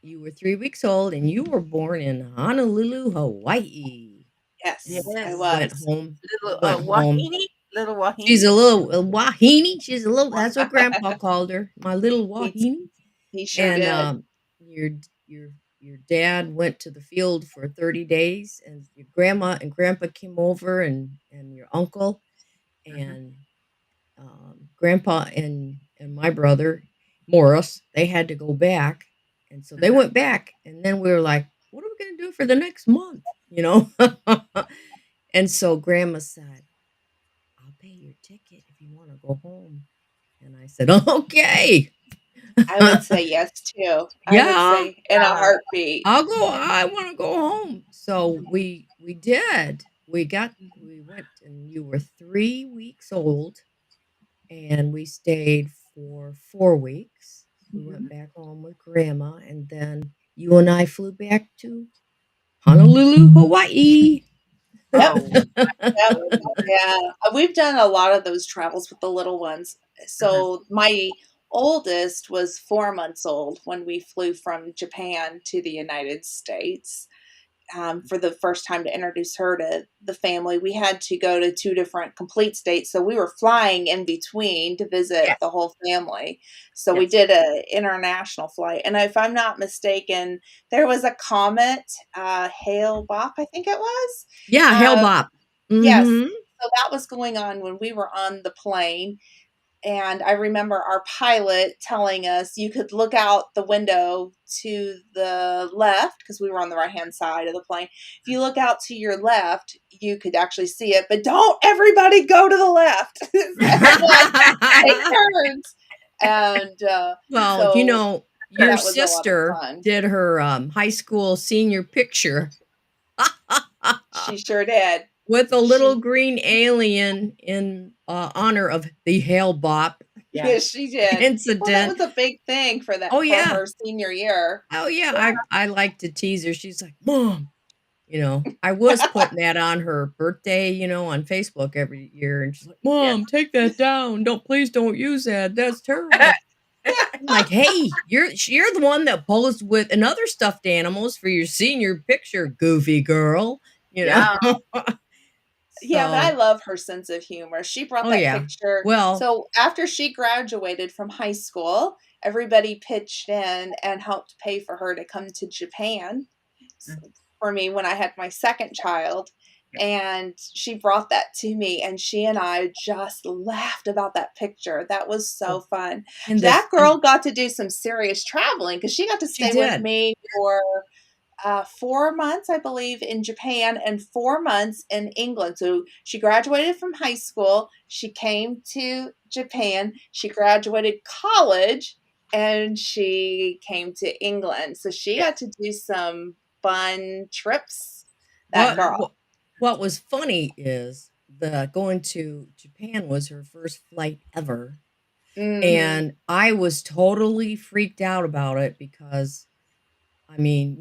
you were 3 weeks old, and you were born in Honolulu, Hawaii. Yes, I You Yes. went was. home. You Little went home. wahine, little She's wahine. a little wahine. She's a little. That's what Grandpa called her, my little he, wahine. he sure And did. your your your dad went to the field for 30 days, and your grandma and grandpa came over, and your uncle Mhm, and grandpa and my brother Morris. They had to go back, and so they mhm. went back, and then we were like, what are we going to do for the next month, and so grandma said, I'll pay your ticket if you want to go home. And I said, okay. I would say yes too. I would Yeah, say in a Ah, heartbeat. I'll go. I want to go home. So we did. We went, and you were 3 weeks old, and we stayed for 4 weeks. We went mhm. back home with grandma, and then you and I flew back to Honolulu, Hawaii. Yep. Oh, Yep. goodness. Yeah. We've done a lot of those travels with the little ones. Uh-huh. So my oldest was 4 months old when we flew from Japan to the United States. For the first time to introduce her to the family, we had to go to two different complete states. So we were flying in between to visit Yes, the whole family. So we yes. did a international flight. And if I'm not mistaken, there was a comet, Hale Bopp, I think it was. Yeah, Hell Um, Bop. yes. Mm-hmm. So that was going on when we were on the plane. And I remember our pilot telling us you could look out the window to the left because we were on the right hand side of the plane. If you look out to your left, you could actually see it, but don't everybody go to the left. Everyone take turns. And Well, so your that was a lot of sister fun. did her high school senior picture She sure did. with a little She green alien in honor of the Hale Bop Yeah. Yes, she did. Well, that incident. was a big thing Oh for yeah, her senior year. oh yeah. I like to tease her. She's like, Mom, I was putting that on her birthday, on Facebook every year, and she's like, Yes. Mom, take that down. Don't use that. That's terrible. I'm like, hey, you're the one that posed with another stuffed animals for your senior picture, goofy girl. You know. Yeah. Yeah, but I So, love her sense of humor. She brought oh that yeah. picture. Well, So after she graduated from high school, everybody pitched in and helped pay for her to come to Japan Mhm. for me when I had my second child. And she brought that to me, and she and I just laughed about that picture. That was so oh, fun. and That this and girl got to do some serious traveling because she got to she stay with did. me for 4 months, I believe, in Japan and 4 months in England. So she graduated from high school. She came to Japan. She graduated college and she came to England. So she Yes. got to do some fun trips. That What Mhm. girl. what what was funny is the going to Japan was her first flight ever. Hmm. And I was totally freaked out about it because I mean,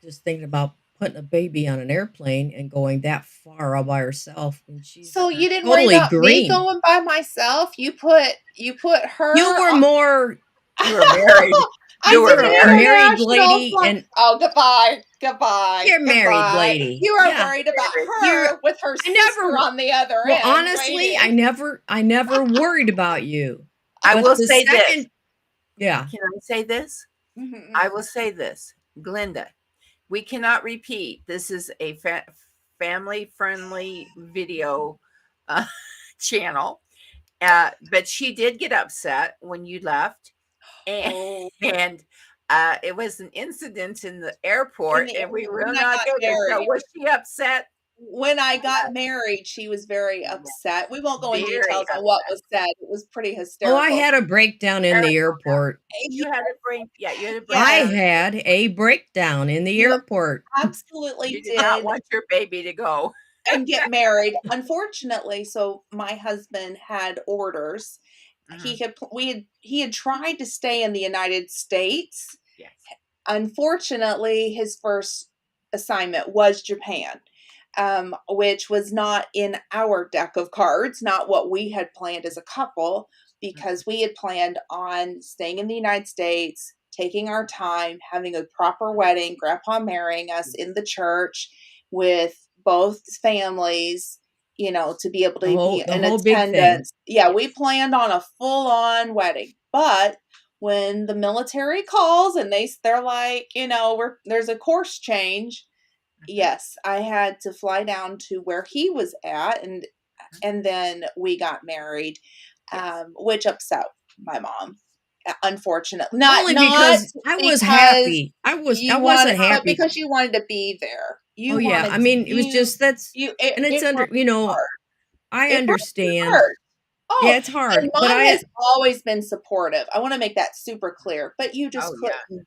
just thinking about putting a baby on an airplane and going that far all by herself, and she's So you didn't worry totally about me green. going by myself. You put You her were on. more You were married. I You were did an a married. married international lady, flight. and Oh, goodbye, you're a married goodbye. lady. You are Yeah. worried about You're her with her I sister never on the other Well, end honestly, waiting. I never worried about you. I But will the say this. second Yeah. Can I say this? Mhm. I will say this. Glenda, we cannot repeat. This is a family friendly video uh, channel. But she did get upset when you left, and Oh, and it was an incident in the in airport, the and we when will I not got go there. So married. was she upset? When I got married, she was very upset. We won't go in Very details on what upset. was said. It was pretty Oh, I hysterical. had a breakdown in the airport. You had a break. Yeah, you had a I Yes, breakdown. had a breakdown in the you airport. absolutely You did not did. want your baby to go. And get married. Unfortunately, so my husband had orders. Mhm. He had tried to stay in the United States. Yes. Unfortunately, his first assignment was Japan, which was not in our deck of cards, not what we had planned as a couple, Mhm. because we had planned on staying in the United States, taking our time, having a proper wedding, grandpa marrying us in Yes. the church with both families, to be able to be The in whole big thing. attendance. Yeah, we Yes. planned on a full on wedding. But when the military calls and they're like, there's a course change. Mhm. Yes, I had to fly down to where he was at, and Mhm. then we got married, Yes. which upset my mom. Unfortunately, not Only because I was because happy. I you wanted, wasn't but happy. because you wanted to be there. Oh You yeah. I wanted to, mean, it was just that's and it's it under, broke your heart. I It broke your understand. heart. Oh, Yeah, it's and hard, but mom has always been supportive. I want to make that super clear, but you just Oh yeah. couldn't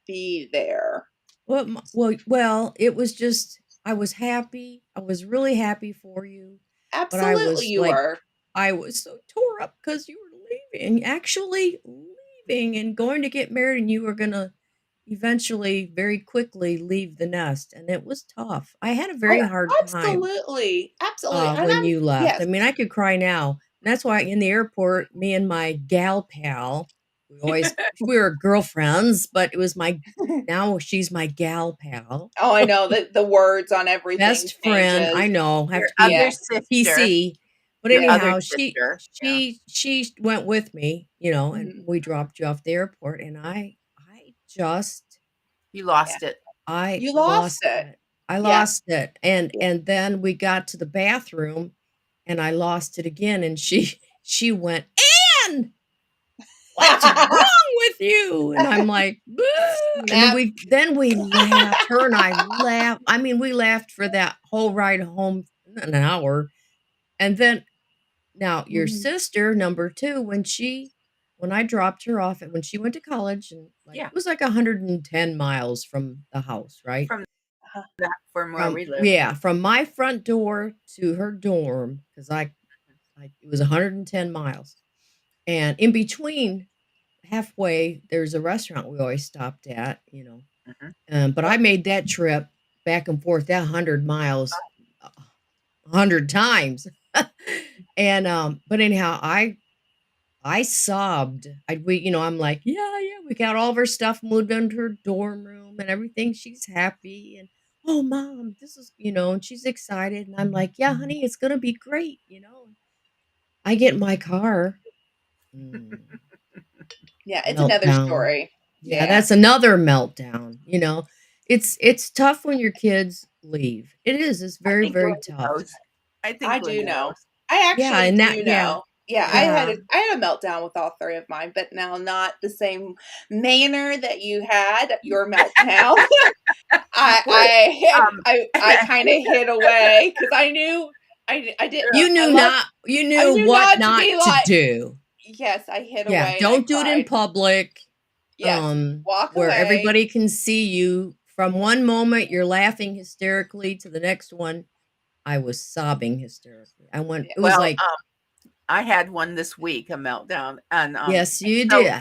be there. it was just I was happy. I was really happy for you, but Absolutely, you were. I was so tore up because you were leaving, actually leaving and going to get married, and you were gonna eventually, very quickly, leave the nest, and it was tough. I had a very Oh, hard time absolutely, absolutely, and when you left. I yes. mean, I could cry now. And that's why in the airport, me and my gal pal, we were girlfriends, but it was now she's my gal pal. Oh, I know that the words on everything Best friend, I changes. know, have Your to be other Yes. sister. PC. But Your other anyhow, sister. Yeah. she went with me, and Mhm. we dropped you off the airport, and I just You Yeah. lost it. I You lost lost it. it. I Yeah. lost it, and Yeah. then we got to the bathroom, and I lost it again, and she went, "Ann, what's wrong with you?" And I'm like, "Boo." And Snap. then we laughed. Her and I laughed. I mean, we laughed for that whole ride home, an hour. And then now your Mhm. sister, number 2, when I dropped her off and when she went to college, and Yeah. it was like 110 miles from the house, right? From Uh-huh. that, from where we live. From my front door to her dorm, because it was 110 miles. And in between, halfway, there's a restaurant we always stopped at, Mhm. But I made that trip back and forth that 100 miles 100 times. And but anyhow, I sobbed. I'm like, yeah, yeah, we got all of her stuff moved into her dorm room and everything. She's happy, and oh mom, this is, and she's excited. And I'm like, yeah, honey, it's gonna be great. I get in my car. Mm, Yeah, it's another meltdown. story. Yeah, Yeah. that's another meltdown. It's tough when your kids leave. It is. It's I very, think very Glenda tough. knows. I I think do Glenda know. knows. I Yeah, actually and do know. Yeah, yeah. I had a meltdown with all 3 of mine, but now not the same manner that you had your meltdown. Wait, um, I kinda hid away because I knew I didn't You I knew knew what not to not be to like, do. yes, I hid Yeah, away and I don't do it in cried. public, Yes, walk where away. everybody can see you. From one moment, you're laughing hysterically to the next one, I was sobbing hysterically. Yeah. It was well, like, I had one this week, a meltdown, and "Yes, you so did."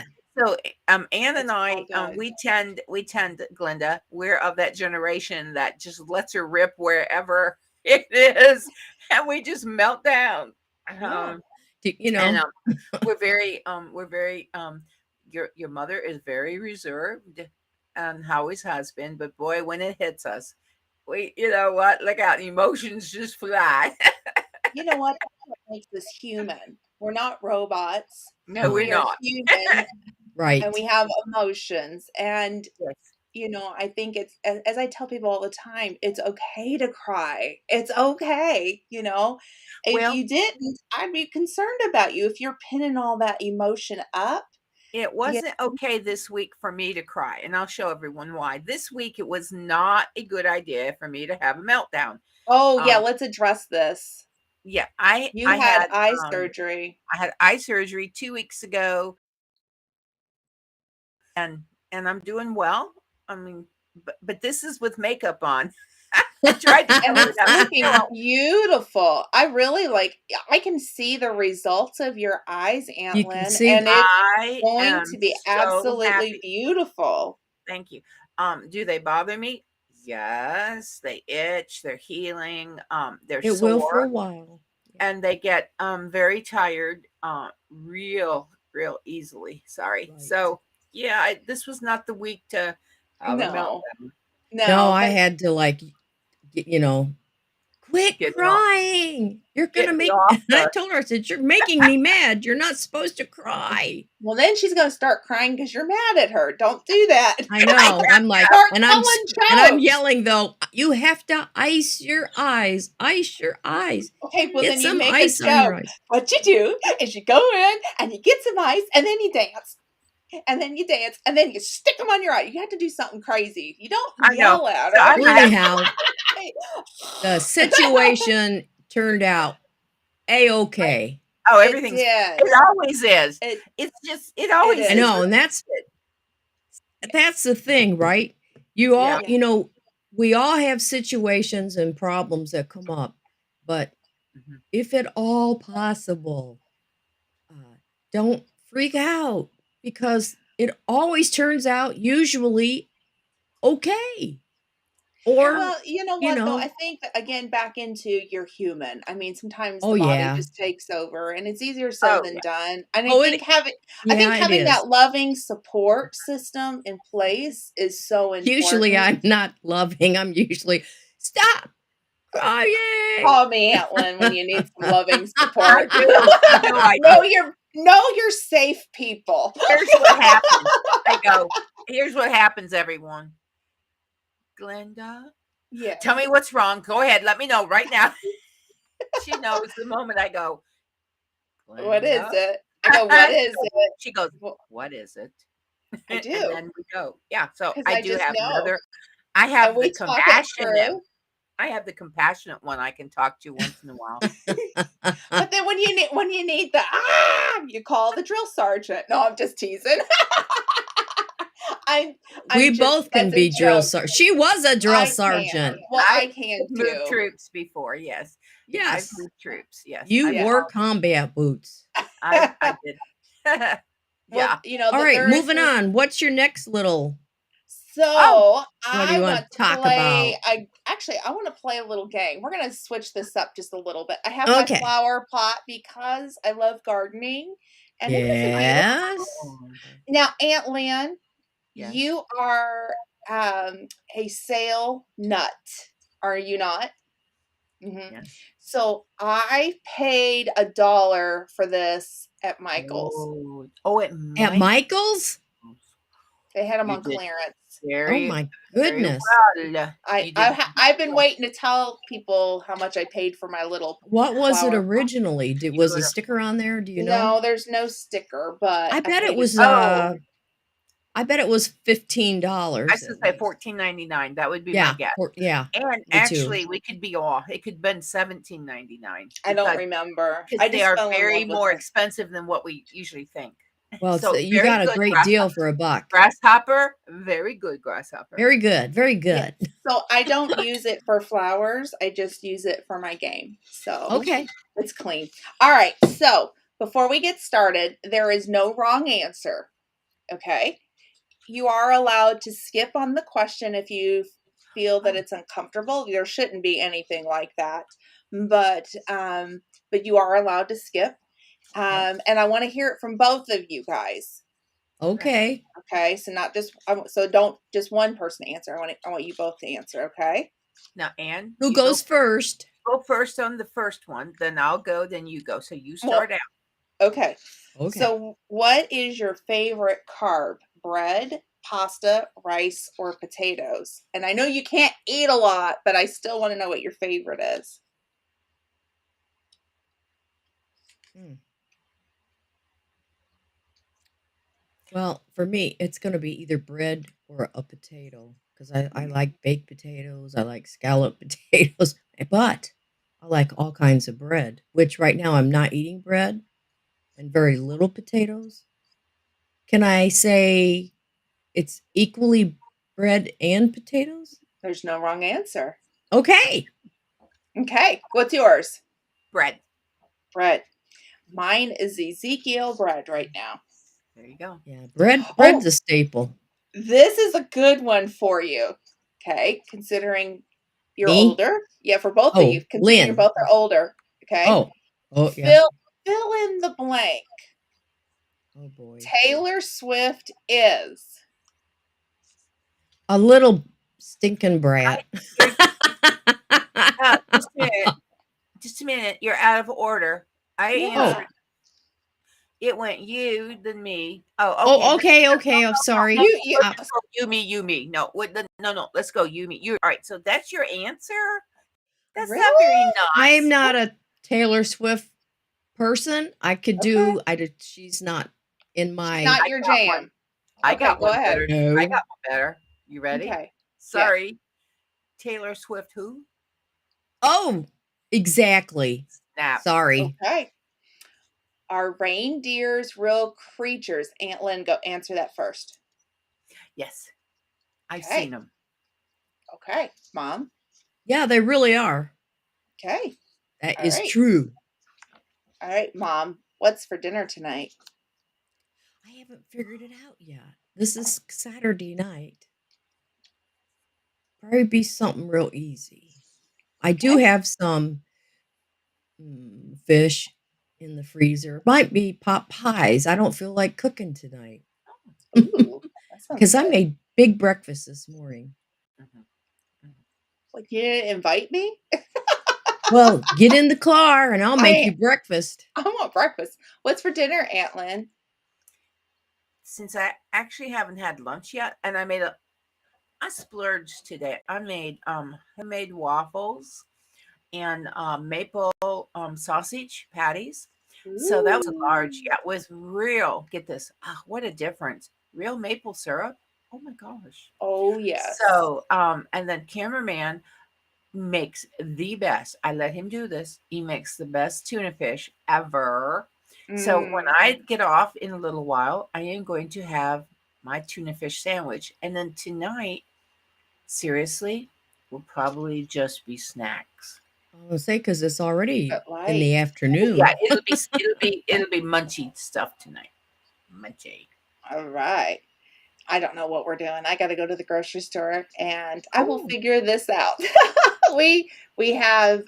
Anne and It's all I, good. we tend, Glenda. We're of that generation that just lets her rip wherever it is, and we just melt down. Yeah. Um, D you and know? we're very your mother is very reserved and always has been, but boy, when it hits us, you know what? Look out, emotions just fly. You know what? That's what makes us human. We're not robots. No, we're We are not. human and we Right. have emotions. And, Yes. I think it's, as I tell people all the time, it's okay to cry. It's okay. If Well, you didn't, I'd be concerned about you. If you're pinning all that emotion up, it you wasn't okay this week for me to cry, and I'll show everyone why. This week, it was not a good idea for me to have a meltdown. Oh, yeah, Um, let's address this. yeah, You had eye surgery. I had eye surgery 2 weeks ago, and I'm doing well. I mean, but this is with makeup on. I tried to And cover it it's up. looking No, beautiful. I can see the results of your eyes, Aunt You can Lynn, see and it's I going am to be so absolutely happy. beautiful. Thank you. Do they bother me? Yes, they itch, they're healing, they're it will for a sore, while. Yeah. and they get very tired real easily. Sorry. Right. So yeah, this was not the week to have a No, meltdown. No, no, I but had to like, you know, quit Get me off. crying. You're gonna Get me make. off I the. told her, I said, "You're making me mad. You're not supposed to cry." well, then she's going to start crying because you're mad at her. Don't do that. I know. I'm like, Start and telling I'm jokes. yelling though. You have to ice your eyes. Ice your eyes. Okay, well, Get then you some make a ice on your joke. eyes. What you do is you go in and you get some ice and then you dance. And then you dance, and then you stick them on your eye. You have to do something crazy. You don't I know. yell at So her. I'm You just Anyhow, the situation turned out a-okay. oh, it everything's did. it always is. It It's just it it always I is is. know, with and that's the thing, right? yeah. Yeah. We all have situations and problems that come up, but Mhm. if at all possible, don't freak out because it always turns out usually okay. Or, Well, you know you what though? know, I think that, again, back into you're human. I mean, sometimes oh the body yeah. just takes over, and it's easier said Oh than yeah. done. And I Oh, think yeah, it having is. that loving support system in place is so Usually important. I'm not loving. I'm usually stop crying. Call me Aunt Lynn when you need some loving I support. do. You know I do. Know you're safe, people. Here's what happens. I go, here's what happens, everyone. Glenda, tell me Yes. what's wrong. Go ahead. Let me know right now. She knows the moment I go, What is Glenda. it? I go, what is it? She goes, Well, what is it? I And do, then we go. Yeah. So because I I do just have know. another. I And have the we talk it compassionate. through. I have the compassionate one I can talk to once in a while. But then when you need the you call the drill sergeant. No, I'm just teasing. I'm We I'm just both can that's a be drill joke. sergeant. She was a drill I can. sergeant. Well, I I can have moved too. troops before. Yes, I've Yes. moved troops. Yes, You I've Yeah. wore called. combat boots. I did. Well, Yeah. All that right, there is moving on. What's your next little Oh, so what do you I want want to to talk play. about? I want to play a little game. We're gonna switch this up just a little bit. I have my Okay. flower pot because I love gardening, and it is a beautiful. Yes. oh, Now, Aunt Lynn, yes, you are a sale nut, are you not? Hmm. yes. So I paid $1 for this at Michael's. Oh, it At might. Michael's? They had them You on did clearance. Oh very, my very goodness. well. You did I've been very well. waiting to tell people how much I paid for my little What was it flower pot. originally? You Was go a to. sticker on there? Do you know? No, there's no sticker, but I I bet it paid a was Oh, I bet it was I $15 should at say least. 14.99. That would be my Yeah, guess. yeah, And me too. actually, we could be off. It could have been 17.99 I don't remember. I because they just are fell in love very with more them. expensive than what we usually think. Well, So you very got a good great deal for a buck. grasshopper, very good grasshopper. Very good. Very Yeah. good. So I don't use it for flowers. I just use it for my game. So Okay. it's clean. All right. So before we get started, there is no wrong answer. Okay. You are allowed to skip on the question if you feel that it's uncomfortable. There shouldn't be anything like that. But you are allowed to skip. Okay. And I want to hear it from both of you guys. Okay. Okay, so not just so don't just one person answer. I want you both to answer. Okay. Now, Anne, Who you go goes first? go first on the first one, then I'll go, then you go. So you Well, start out. okay. Okay. So, what is your favorite carb? Bread, pasta, rice, or potatoes? And I know you can't eat a lot, but I still want to know what your favorite is. Hmm. Well, for me, it's going to be either bread or a potato because I like baked potatoes. I like scalloped potatoes, but I like all kinds of bread, which right now I'm not eating bread and very little potatoes. Can I say it's equally bread and potatoes? There's no wrong answer. Okay. Okay, what's yours? Bread. Bread. Mine is Ezekiel bread right now. There you go. Yeah, bread's Oh, a staple. this is a good one for you. Okay, considering you're Me? older. Yeah, for both of you, Oh, considering you Lynn. both are older. Okay, Oh. Oh, yeah. fill in the blank. Oh boy. Taylor Swift is. A little stinking brat. You're just a minute. Just a minute. You're out of order. I Oh. Yeah. answered. It went you, then me. Oh, okay. Oh, okay, okay. I'm No, sorry. You let's go you, me. No, no. Let's go you, me. You. All right. So that's your answer. That's not very really? I am nice. not a Taylor Swift person. I could Okay. do I did she's not in She's my not I your got one. jam. I Okay, got go one ahead. better. I No. got one better. You ready? Okay. Yes. Sorry. Taylor Swift. Who? Oh, exactly. Snap. Sorry. Okay. Are reindeers real creatures? Aunt Lynn, go answer that first. Yes. I've seen Okay. them. Okay. Mom. Yeah, they really are. Okay. That All is right. true. All right, Mom. What's for dinner tonight? I haven't figured it out yet. This is Saturday night. Probably be something real easy. I do Okay. have some fish in the freezer. Might be pot pies. I don't feel like cooking tonight Ooh, that sounds because I good. made big breakfast this morning. Mhm, mhm. Like, you didn't invite me? Well, get in the car and I'll make I you breakfast. I want breakfast. What's for dinner, Aunt Lynn? Since I actually haven't had lunch yet, and I splurged today. I made homemade waffles and maple sausage patties. So that was a large. Ooh. Yeah, it was real. Get this. Ah, what a difference. Real maple syrup. Oh my gosh. Oh, yes. So and then cameraman makes the best. I let him do this. He makes the best tuna fish ever. So when Mm. I get off in a little while, I am going to have my tuna fish sandwich. And then tonight, seriously, will probably just be snacks. I was say because it's already But in the light. Yeah, afternoon. it'll be munchy stuff tonight. Munchy. All right. I don't know what we're doing. I got to go to the grocery store and I will Oh, figure this out. We have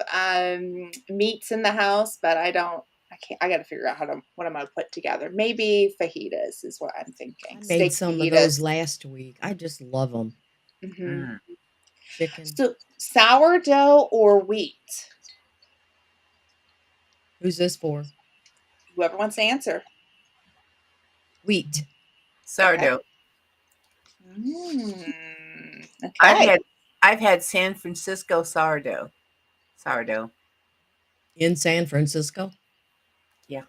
meats in the house, but I can't I got to figure out what I'm going to put together. Maybe fajitas is what I'm thinking. I made Steak some of fajitas. those last week. I just love them. Hmm. Mm. Chicken. So sourdough or wheat? Who's this for? Whoever wants to answer. Wheat. Okay. Sourdough. I've Okay. had I've had San Francisco sourdough. Sourdough. In San Francisco. Yeah.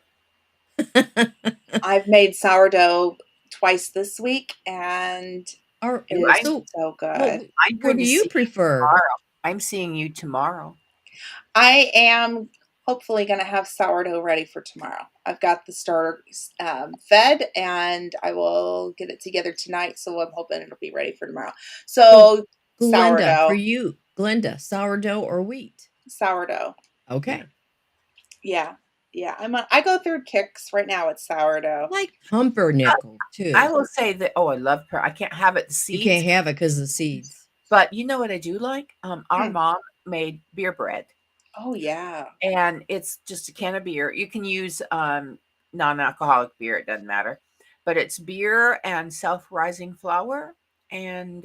I've made sourdough twice this week and Or it You is I'm so so what good. I'm what going do to you see you prefer? tomorrow. I'm seeing you tomorrow. I am hopefully going to have sourdough ready for tomorrow. I've got the starter fed and I will get it together tonight. So I'm hoping it'll be ready for tomorrow. So So Glenda, for sourdough, you, Glenda, sourdough or wheat? sourdough. Yeah. Okay. Yeah. Yeah. I go through kicks right now. It's I sourdough. like pumpernickel I too. will say that I love I can't have it the You seeds, can't have it because of the seeds. but you know what I do like? Our Hmm. mom made beer bread, Oh, yeah. and it's just a can of beer. You can use non-alcoholic beer, it doesn't matter. but it's beer and self-rising flour and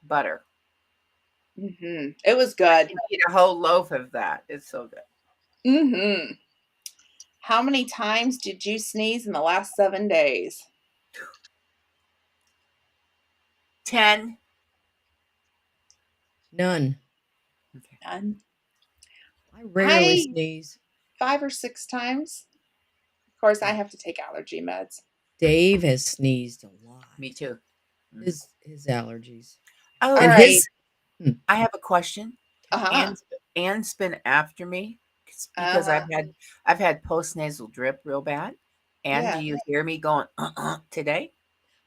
butter. It was I good. can eat a whole loaf of that. It's so good. How many times did you sneeze in the last 7 days? 10. None. Okay. None. I rarely I sneeze. 5 or 6 times. Of course, I have to take allergy meds. Dave has sneezed a lot. Me too. His allergies. Oh, All And right. I have a question. Uh-huh. Anne's been after me because Uh-huh. I've had postnasal drip real bad. And do Yeah. you hear me going today?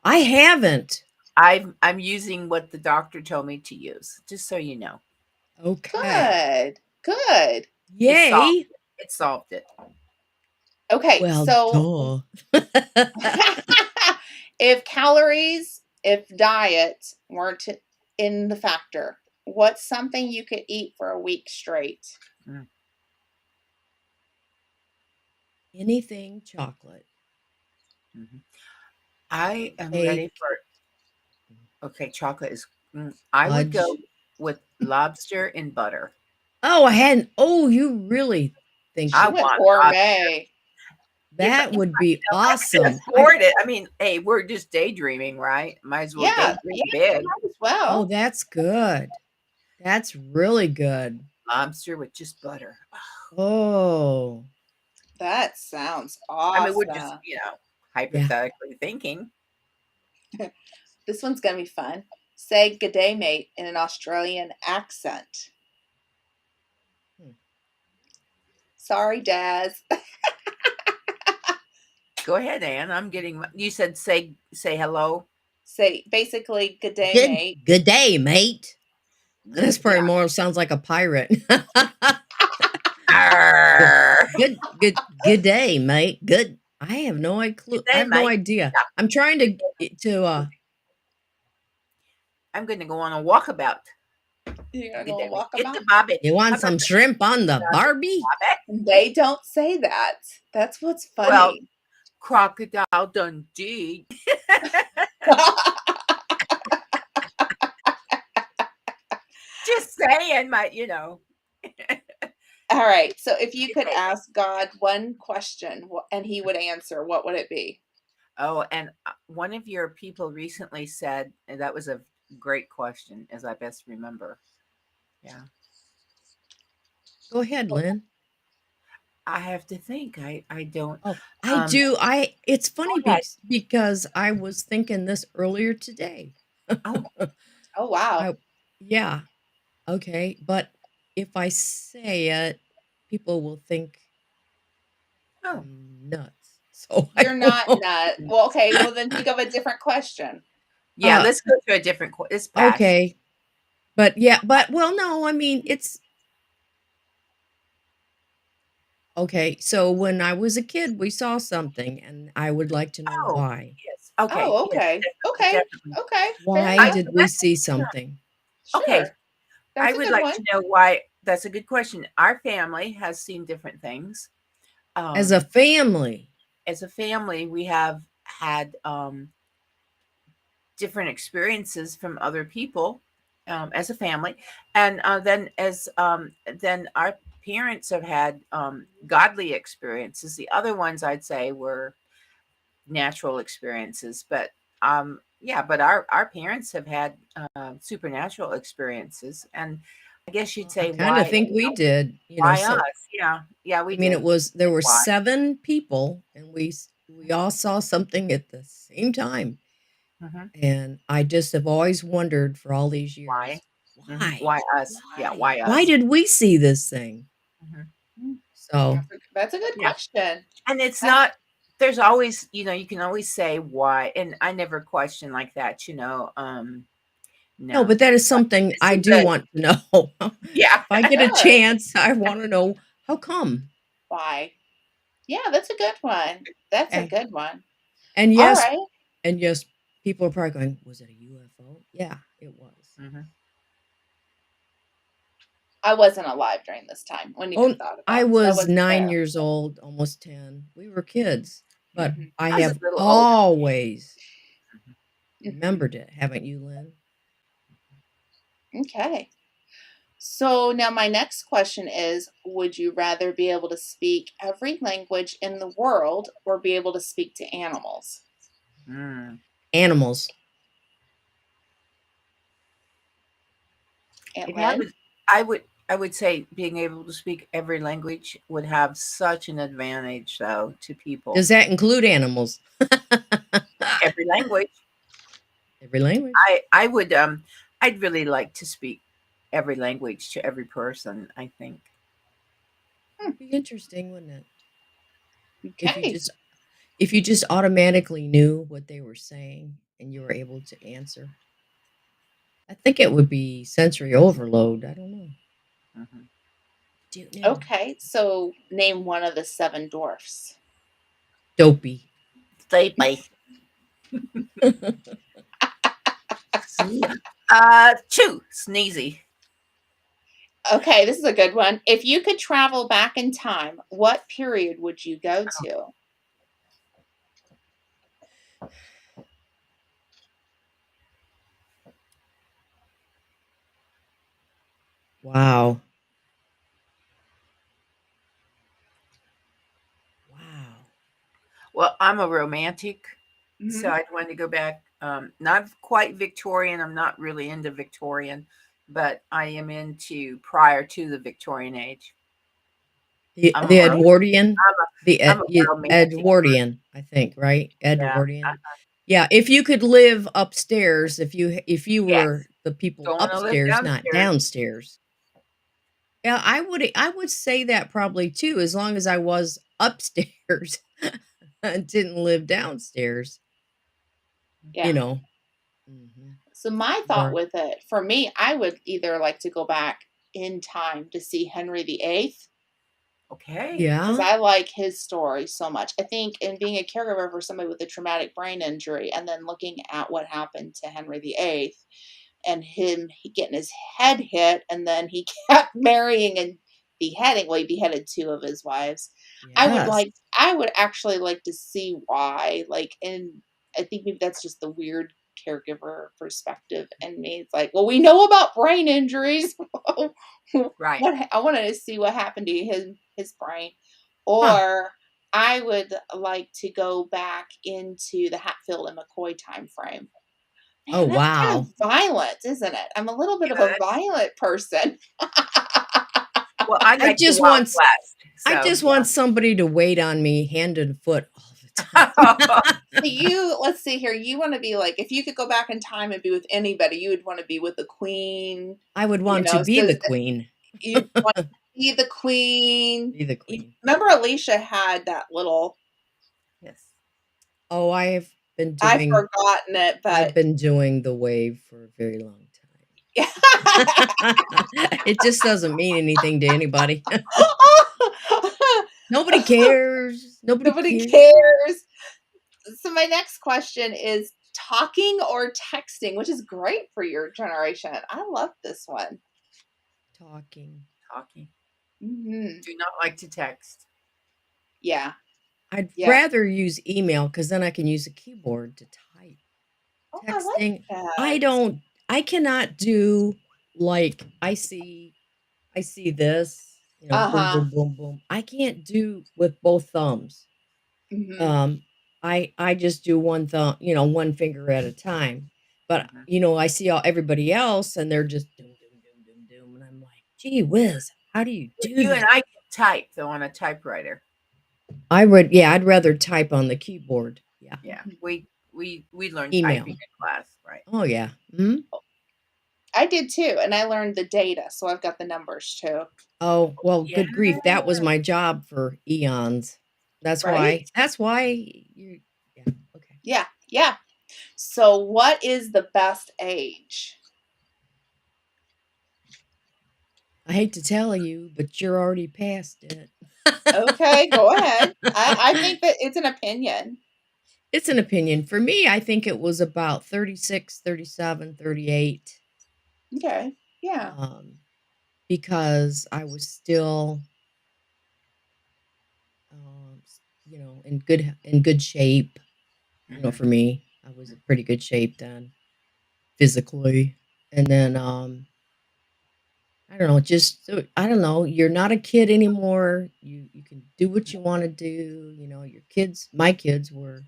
I haven't. I'm using what the doctor told me to use, just so you know. Okay. Good. Yay. It solved it. Okay, Well, so duh. if diet weren't in the factor, what's something you could eat for a week straight? Anything chocolate. Mm-hmm. I am ready Cake. for. Okay, chocolate is. I would go Fudge. with lobster and butter. Oh, I hadn't. Oh, you really think She I went want lobster. gourmet. that would be I could awesome? afford it. I mean, hey, we're just daydreaming, right? Might as well Yeah, daydream you big. might as Oh, well. that's good. That's really good. Lobster with just butter. Oh, That sounds I mean, we're just, awesome. yeah. hypothetically thinking. This one's gonna be fun. Say good day, mate, in an Australian accent. Sorry, Daz. Go ahead, Anne. I'm getting. You said say hello. Say basically good day, mate. Good day, mate. This probably Yeah. more sounds like a pirate. Arr. Good day, mate. Good. I have no clue. Good I day, have no mate. idea. Yeah. I'm trying to I'm going to go on a walkabout. You're gonna Good go day, and mate. walk Get the about? bobby. You How want about some the shrimp on the Barbie? bobby? They don't say that. That's what's Well, funny. Crocodile Dundee. Just saying, All right. So if you Good could day, mate. ask God one question and he would answer, what would it be? Oh, and one of your people recently said, and that was a great question, as I best remember. Yeah. Go ahead, Lynn. I have to think. I don't. Oh, I do. It's funny Go ahead. because I was thinking this earlier today. Oh, Oh, wow. Yeah. Okay. But if I say it, people will think oh. I'm nuts. So I You're don't not know. nut. Well, okay. Well, then think of a different question. Yeah, let's go to a different. It's pass. Okay. But yeah, well, no, I mean, it's okay. So when I was a kid, we saw something and I would like to know Oh, why. yes. Okay. Oh, Yes, okay. definitely, Okay. definitely. Okay. Fair Why enough. did we see something? Okay, Sure. I That's a would good like one. to know why. That's a good question. Our family has seen different things. As a Um, family? as a family, we have had different experiences from other people as a family, and then our parents have had godly experiences. The other ones, I'd say, were natural experiences, but yeah, but our parents have had supernatural experiences, and I guess you'd Well, I say kind of why think we did, why us? so Yeah, we I mean, did. there were Why? 7 people and we all saw something at the same time. Hmm. And I just have always wondered for all these Why? years, Why why? us? Yeah, why Why us? did we see this thing? Hmm. So, That's a good Yeah, question. and it's That's not. There's always, you can always say why, and I never question like that. no, No, but that is but something this I is do good. want to know. Yeah. If I get a good. chance, I want to know how come. Why? Yeah, that's a good one. That's a And, good one. and All yes, right. and yes, people are probably going, was it a UFO? Yeah, it was. Hmm. I wasn't alive during this time. Wouldn't even Oh, thought I about it, so I was wasn't 9 there. years old, almost 10. We were kids. but I I was a have little older. always Mhm. remembered it. Haven't you, Lynn? Okay. So now my next question is, would you rather be able to speak every language in the world or be able to speak to animals? Mm. Animals. Aunt If I Lynn? was, I would say being able to speak every language would have such an advantage, though, to people. Does that include animals? Every language. Every language. I would I'd really like to speak every language to every person, I think. Hmm, That'd be interesting, wouldn't it? If you okay. just if you just automatically knew what they were saying and you were able to answer. I think it would be sensory overload. I don't know. Mhm. Don't know. Okay. So name one of the seven dwarfs. Dopey. Sleepy. Chew. Sneezy. Okay, this is a good one. If you could travel back in time, what period would you go to? Wow. Wow. Well, I'm a romantic, so Mhm. I'd want to go back. Not quite Victorian. I'm not really into Victorian, but I am into prior to the Victorian age. I'm The more of Okay. Edwardian, I'm a romantic. Edwardian, I think, right? Yeah. Edwardian. Yeah, if you could live upstairs, if you were Yes. the people Don't want to live upstairs, not downstairs. downstairs. Yeah, I would say that probably too, as long as I was upstairs and didn't live downstairs, you Yeah. know. Mhm. So my thought Or with it, for me, I would either like to go back in time to see Henry VIII Okay. because yeah. I like his story so much. I think in being a caregiver for somebody with a traumatic brain injury and then looking at what happened to Henry VIII and him getting his head hit and then he kept marrying and beheading, well, he beheaded two of his wives. Yes. I would actually like to see why, like, and I think maybe that's just the weird caregiver perspective in me. It's like, well, we know about brain injuries. Right. What I wanted to see what happened to his brain, Huh. or I would like to go back into the Hatfield and McCoy time frame. Oh, Man, that's kind of wow. violent, isn't it? I'm a little bit of Yeah. a violent person. Well, I I like the just Wild want West. I So just want somebody to wait on me hand and foot all the yeah. time. You let's see here. You want to be like if you could go back in time and be with anybody, you would want to be with the queen. I would You want to know, be so the queen. you'd want to be the queen. Be the queen. Remember, Alicia had that little. Yes. Oh, I've forgotten it, I've but been doing the wave for a very long yeah. time. It just doesn't mean anything to anybody. Nobody cares. Nobody Nobody cares. cares. So my next question is talking or texting, which is great for your generation. I love this one. Talking. Talking. Mhm. Do not like to text. Yeah. I'd Yeah. rather use email because then I can use a keyboard to type. Oh, I like Texting, I that. don't I cannot do like I see this, boom, Uh-huh. boom, boom, boom. I can't do with both thumbs. Mhm. Um, I just do one thumb, one finger at a time. But Mhm. I see everybody else, and they're just doom, doom, doom, doom, doom, and I'm like, gee whiz, how do you But do you and that? I can type though on a typewriter. Yeah, I'd rather type on the keyboard. Yeah, Yeah. Mhm. We learned typing email. in class, right? Oh yeah. Hmm. I did too, and I learned the data, so I've got the numbers too. Oh well, Yeah. good grief, that was my job for eons. That's Right? why. That's why you. Yeah. Okay. Yeah. Yeah. So what is the best age? I hate to tell you, but you're already past it. Okay, go ahead. I think that it's an opinion. It's an opinion. For me, I think it was about 36, 37, 38. Okay. Yeah. Um, because I was still, um, in good shape. For me, I was in pretty good shape then, physically. And then I don't know, I don't know, you're not a kid anymore. You can do what you want to do. My kids were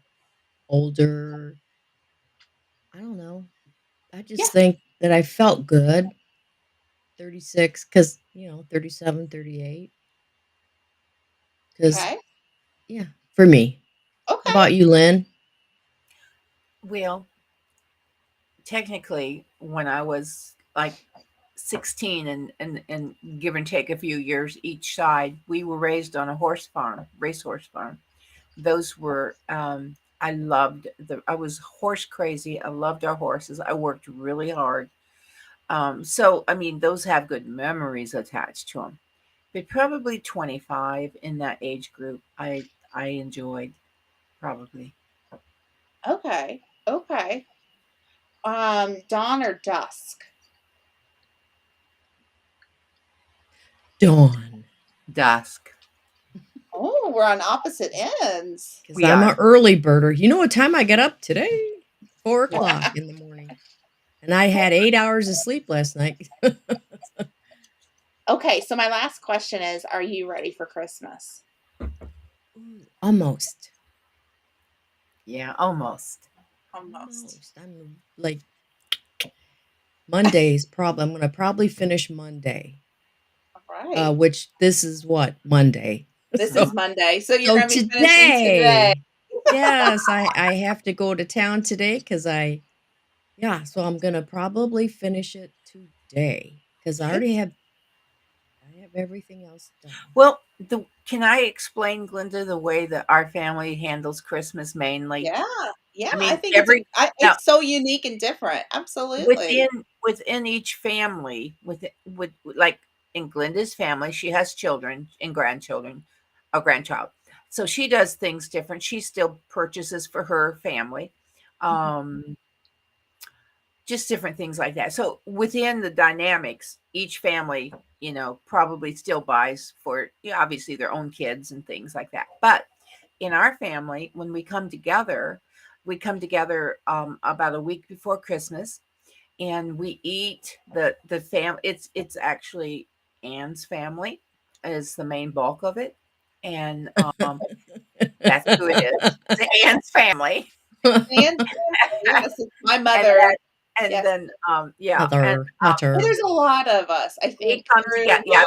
older. I don't know. I Yeah. just think that I felt good. 36 cuz 37, 38 cuz Okay. yeah, for me. How Okay. about you, Lynn? Well, technically, when I was like 16 and give and take a few years each side, we were raised on a horse farm, racehorse farm. Those were I was horse crazy. I loved our horses. I worked really hard. So I mean, those have good memories attached to them. But probably 25 in that age group, I enjoyed probably. Okay. Okay. Dawn or dusk? Dawn. Dusk. Oh, we're on opposite ends. Because We I'm are. an early birder. You know what time I get up today? 4 What? o'clock in the morning. And I had 8 hours of sleep last night. Okay, so my last question is, are you ready for Christmas? Almost. Yeah, almost. Almost. I'm like Monday's probably. I'm gonna probably finish Monday. All right. Which this is what Monday. This is Monday, so you're So going to be finishing today. yes, I have to go to town today because so I'm gonna probably finish it today because I have everything else done. Well, can I explain, Glinda, the way that our family handles Christmas mainly? Yeah, yeah. I I mean, think now it's so unique and different. Absolutely. within each family, with like in Glinda's family, she has children and grandchildren, a grandchild. So she does things different. She still purchases for her family. Um, just different things like that. So within the dynamics, each family, probably still buys for obviously their own kids and things like that. But in our family, when we come together about a week before Christmas, and we eat the fam. It's actually Anne's family is the main bulk of it, and that's who it is. It's Anne's family. And yes, it's my And mother. and Yes. then, yeah, and, Mother, Well, mutter. there's a lot of us, I we think, come through together. Yeah,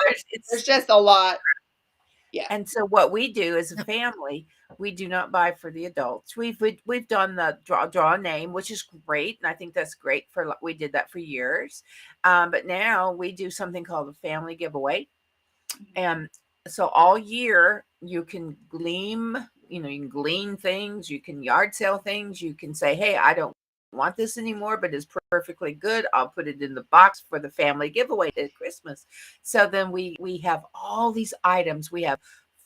there's just a lot. Yeah. and so what we do as a family, we do not buy for the adults. We've done the draw a name, which is great, and I think that's great we did that for years. But now we do something called a family giveaway. And so all year you can you can glean things, you can yard sale things, you can say, hey, I don't want this anymore, but it's perfectly good. I'll put it in the box for the family giveaway at Christmas. So then we have all these items. We have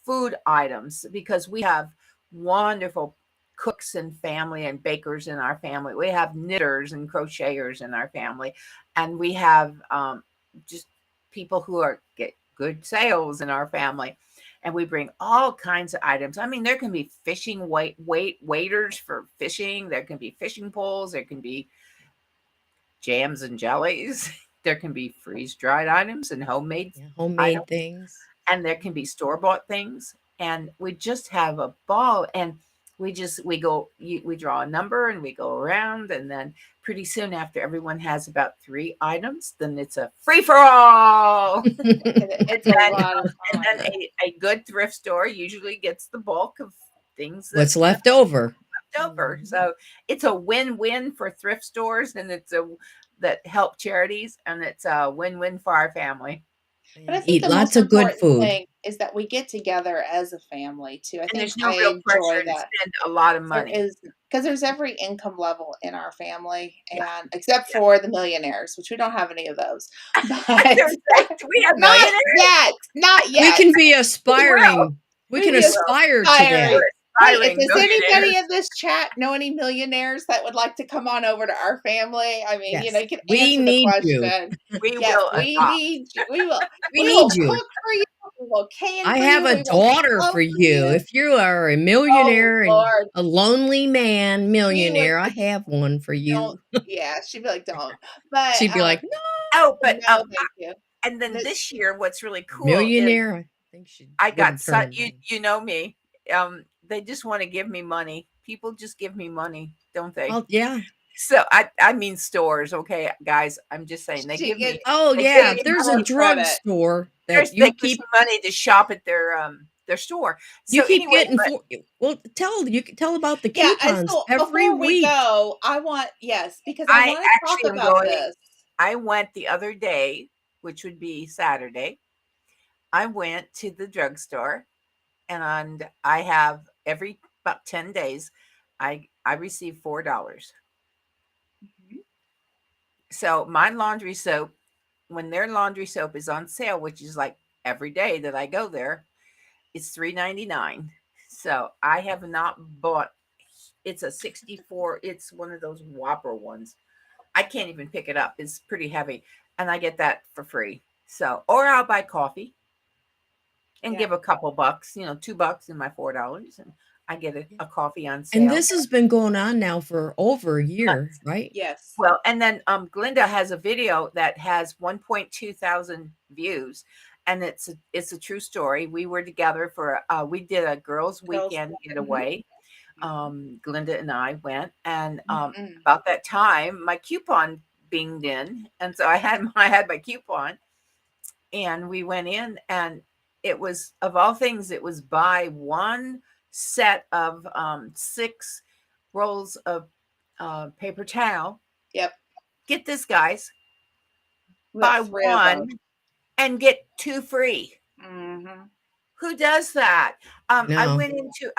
food items because we have wonderful cooks and family and bakers in our family. We have knitters and crocheters in our family. And we have just people who get good sales in our family, and we bring all kinds of items. I mean, there can be fishing waiters for fishing. There can be fishing poles. There can be jams and jellies. There can be freeze dried items and homemade homemade items, things. and there can be store bought things. And we just have a ball. And we draw a number and we go around, and then pretty soon after everyone has about 3 items, then it's a free for all. It's a lot of And fun. then a good thrift store usually gets the bulk of things What's left over. over. So it's a win-win for thrift stores, and that help charities, and it's a win-win for our family. But I And think eat the lots most of good important food. thing is that we get together as a family too. I And think there's no I real enjoy pressure to that. spend a lot of There money. is because there's every income level in our family, Yeah, and except yeah. for the millionaires, which we don't have any of those. But Do we have not millionaires? yet, not We yet. can be We will. aspiring. We can Maybe aspire to aspiring. that. We're Hey, if aspiring does anybody millionaires. in this chat know any millionaires that would like to come on over to our family? I mean, Yes. you can We answer the need you. question. We Yes, will we adopt. need you. We will We need you. cook for you. will can I for have you. a We will daughter sew for for you. you. If you are a Oh, millionaire and Lord. a lonely man She would millionaire, I have one for don't you. yeah, she'd be like, "Don't." But, She'd be like, "No, Oh, but, no, thank you. and then But this year, what's really cool is millionaire." I think she I got wouldn't turn su him you down. you know me, they just wanna give me money. People just give me money, don't they? Oh, yeah. So I mean stores, okay, guys, I'm just saying she gets Oh, they give yeah, me there's a money. free credit. drugstore that There's they give me money to shop at their store. you So keep anyway, getting but for well, tell about the Yeah, and coupons so every before we week. go, I want yes, because I I wanna talk actually am about going this. I went the other day, which would be Saturday. I went to the drugstore and I have every about 10 days, I receive $4. Mhm. So my laundry soap, when their laundry soap is on sale, which is like every day that I go there, it's $3.99. So I have not bought it's a 64, it's one of those Whopper ones. I can't even pick it up. It's pretty heavy. And I get that for free. So, or I'll buy coffee and Yeah. give a couple bucks, $2 in my $4, and I get Yeah. a coffee on And sale. this has been going on now for over a year, right? Yes. Well, and then Glinda has a video that has 1.2 thousand views, and it's a true story. We were together for we did a girls' Girls weekend mhm, getaway. mhm, Glinda and I went, and mhm. about that time, my coupon binged in, and so I had my coupon, and we went in, and it was of all things, it was buy one set of 6 rolls of paper towel. Yep, Get this, guys, we got buy 3 of those. one and get two free. Mhm. Who does that? I No.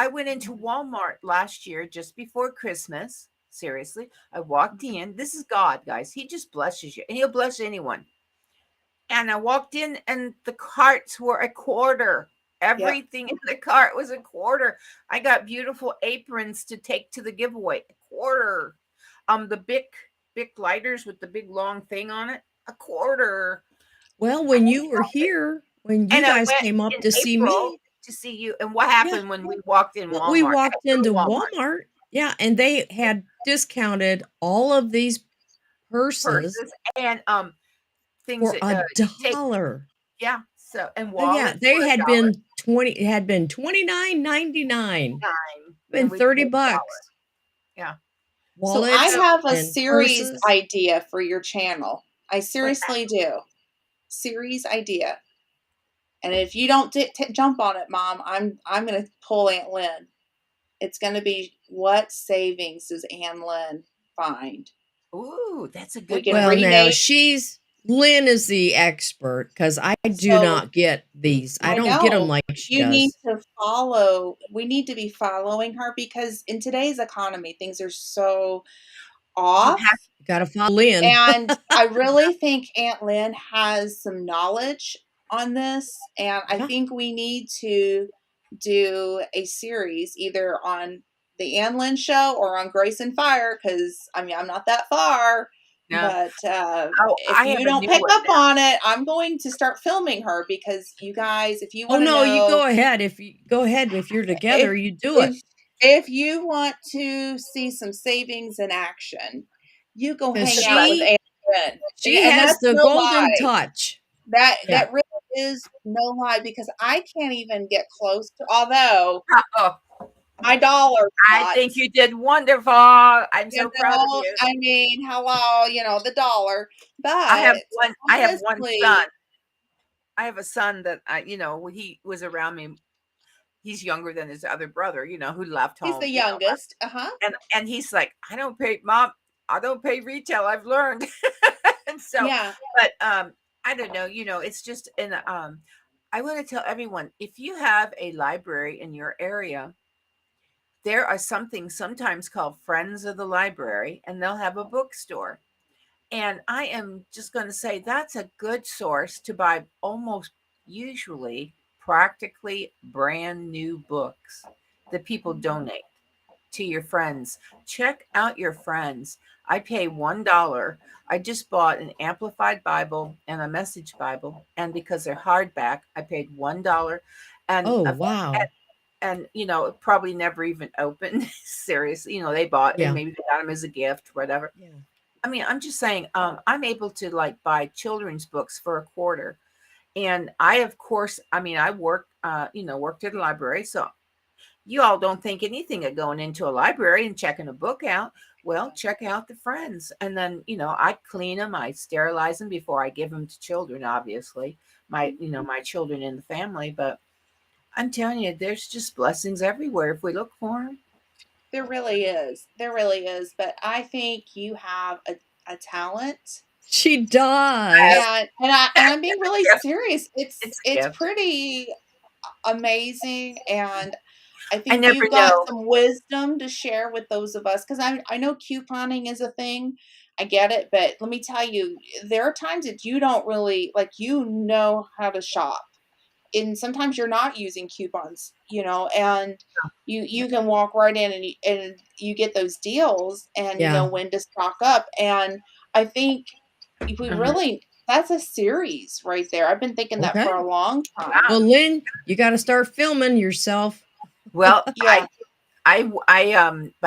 went into Walmart last year just before Christmas. Seriously, I walked Mhm. in. This is God, guys. He just blesses you, and He'll bless anyone. And I walked in, and the carts were a quarter. Yep. Everything in the cart was a quarter. I got beautiful aprons to take to the giveaway. A quarter. The Bic lighters with the big long thing on it. A quarter. Well, I when you were here, when you And I guys went came up in to see April me, to see you. And what yeah, happened when we walked in well, we Walmart? I walked go to into Walmart. Walmart, yeah, and they had discounted all of these purses Purses and things for that a you take. dollar. Yeah. So and Oh, yeah, wallets they for a had dollar been 20 it had been 29.99, nine, been and we paid $30. $1. Yeah. So I Wallets So have a and series purses. idea for your channel. I what's that? seriously do. Series idea. And if you don't jump on it, Mom, I'm going to pull Aunt Lynn. It's going to be what savings does Aunt Lynn find? Ooh, that's a We good can one. Well, now rename. she's Lynn is the expert because I do So not get these. I I don't get them know like she you need does. to follow. We need to be following her because in today's economy, things are so You off. have You gotta follow Lynn. And I really think Aunt Lynn has some knowledge on this. And I Yeah. think we need to do a series either on the Aunt Lynn show or on Grace and Fire because I mean, I'm not that far. no. But Oh, if I you have a don't new pick one up now. on it, I'm going to start filming her because you guys, if you Oh, want to no, you know go ahead. If you go ahead, if you're together, if you do it. if if you want to see some savings in action, you go 'Cause hang Just out let with she Aunt Lynn. And, she and has that's the no golden lie. touch. That Yeah. that really is no lie because I can't even get close to although oh, my dollar I think pots, you did wonderful. I'm you so proud of know, you. I mean, hello, the dollar. I have But one I have one son. honestly, I have a son that when he was around me. He's younger than his other brother, who left he's home, the youngest. Uh-huh. and he's like, I don't pay mom, I don't pay retail. I've learned. And so, Yeah. but I don't know, it's just in I want to tell everyone, if you have a library in your area, there are something sometimes called Friends of the Library, and they'll have a bookstore. And I am just going to say that's a good source to buy almost usually practically brand new books that people Mhm. donate to your friends. Check out your friends. I pay $1. I just bought an Amplified Bible and a Message Bible, and because they're hardback, I paid $1, and Oh, wow. probably never even opened. Seriously, they bought and Yeah. maybe they got them as a gift, whatever. Yeah. I mean, I'm just saying, I'm able to like buy children's books for a quarter. And I, of course, I mean, I worked at a library. So you all don't think anything of going into a library and checking a book out. Well, check out the Friends. And then, I clean them, I sterilize them before I give them to children, obviously, my children in the family. But I'm telling you, there's just blessings everywhere if we look for them. There really is. There really is. But I think you have a talent. She does. And I'm being really Gift. serious. It's a It's gift. pretty amazing, and I I think never you've got know. some wisdom to share with those of us, because I know couponing is a thing. I get it, but let me tell you, there are times that you don't really like, how to shop, and sometimes you're not using coupons, and you can walk right in, and you get those deals, and you know Yeah. when to stock up. And I think if we Mhm. really that's a series right there. I've been thinking that for Okay. a long time. Wow. Well, Lynn, you got to start filming yourself. Well, Yeah. by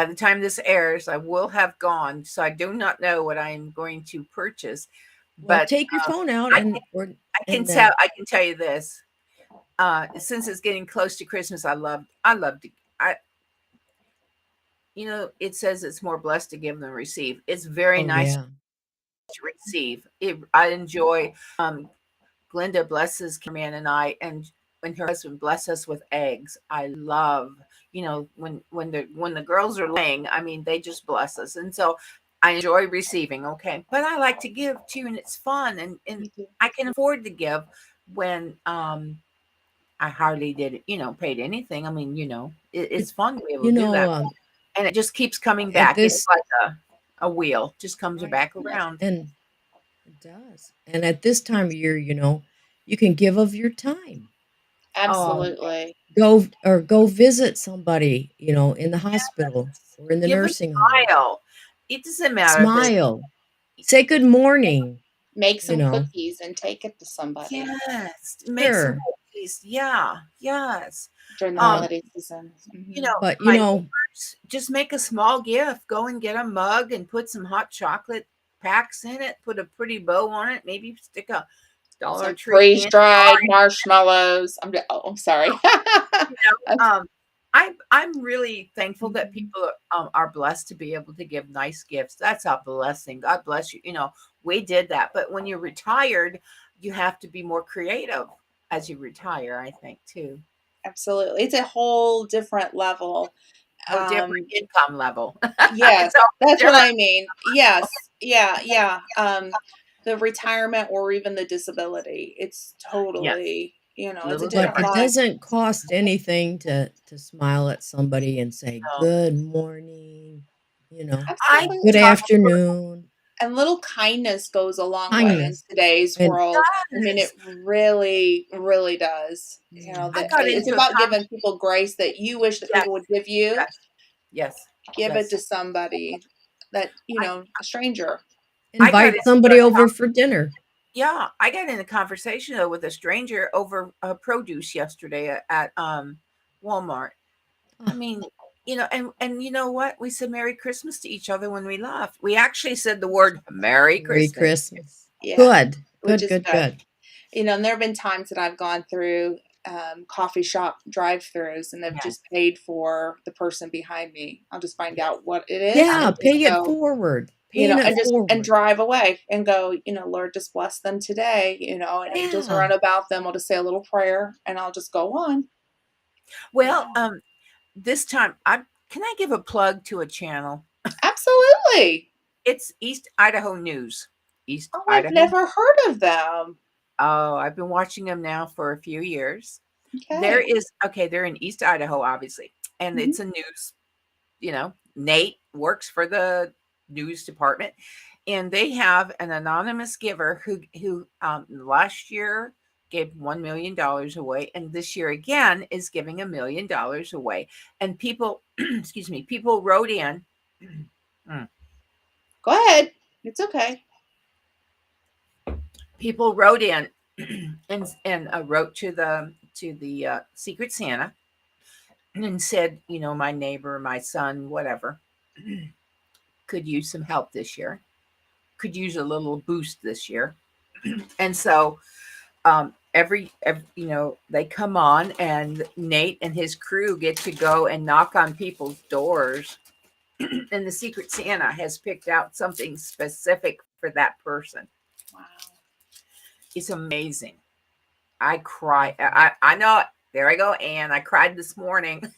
the time this airs, I will have gone, so I do not know what I am going to purchase. Well, But take your phone out I and can, or I can and tell, I can tell you this. Since it's getting close to Christmas, I love to, it says it's more blessed to give than receive. It's very oh nice yeah. to receive. I enjoy. Glenda blesses Carmen and I, and when her husband bless us with eggs, I love. When the girls are laying, I mean, they just bless us, and so I enjoy receiving. Okay, but I like to give too, and it's fun, and You do. I can afford to give when I hardly did, paid anything. I mean, It, it's fun to be able you to do know, that, and it just keeps coming at back. It's this like a wheel, just comes Right. back Yes. around. and it does. And at this time of year, you can give of your time. Oh, Absolutely. Go visit somebody, in the hospital yes. or in the Give a nursing home. smile. It doesn't matter if it's Smile. Say good morning, Make you some know. cookies and take it to somebody yes, make some Sure. cookies. Yeah, yes. during the Um, holiday season. But, my neighbors just make a small gift. Go and get a mug and put some hot chocolate packs in it. Put a pretty bow on it. Maybe stick a Dollar Some Tree freeze candy bar. dried marshmallows. I'm sorry. You I'm really thankful that Mhm. people are blessed to be able to give nice gifts. That's a blessing. God bless you. We did that, but when you're retired, you have to be more creative as you retire. I think too. Absolutely. It's a whole different level. Whole different Um, income level. yes, It's all that's what different. I mean. Yes. Yeah, yeah. The retirement or even the disability. It's Yes, totally, a it's a little but different different. it life. doesn't cost anything to smile at somebody and say, No. "Good morning," I "Good Absolutely. talk to afternoon." And little kindness goes a long way in Kindness. today's And world. I mean, it guys. really, really does. mm, I That got it's into a about giving people grace that you wish that yes, people would give you. yes, yes, Give it yes. to somebody that, I a stranger. I got invite into somebody over for dinner. Yeah, I got in a conversation though with a stranger over produce yesterday at Walmart. I Oh, mean, and you know what? We said Merry Christmas to each other when we left. We actually said the word Merry Merry Christmas. Christmas. Yeah, Good. which Good, is good, good. good. And there have been times that I've gone through coffee shop drive-throughs and have just Yes. paid for the person behind me. I'll just find Yes. out what it is Yeah, and just pay it go, forward. Paying it and forward. drive away and go, Lord, just bless them today, and angels Yeah. around about them. I'll just say a little prayer and I'll just go on. Well, Yeah. this time I can I give a plug to a channel? Absolutely. It's East Idaho News. East Oh, I've Idaho. never heard of them. Oh, I've been watching them now for a few years. There Okay. is okay, they're in East Idaho, obviously, and Mhm. it's a news. Nate works for the news department, and they have an anonymous giver who last year gave $1 million away, and this year again is giving $1 million away. And people, excuse me, people wrote in. Go ahead. It's okay. People wrote in and wrote to the Secret Santa and said, my neighbor, my son, whatever, could use some help this year, could use a little boost this year. And so every they come on, and Nate and his crew get to go and knock on people's doors, and the Secret Santa has picked out something specific for that person. Wow. It's amazing. I cry. I know. There I go, Anne. I cried this morning.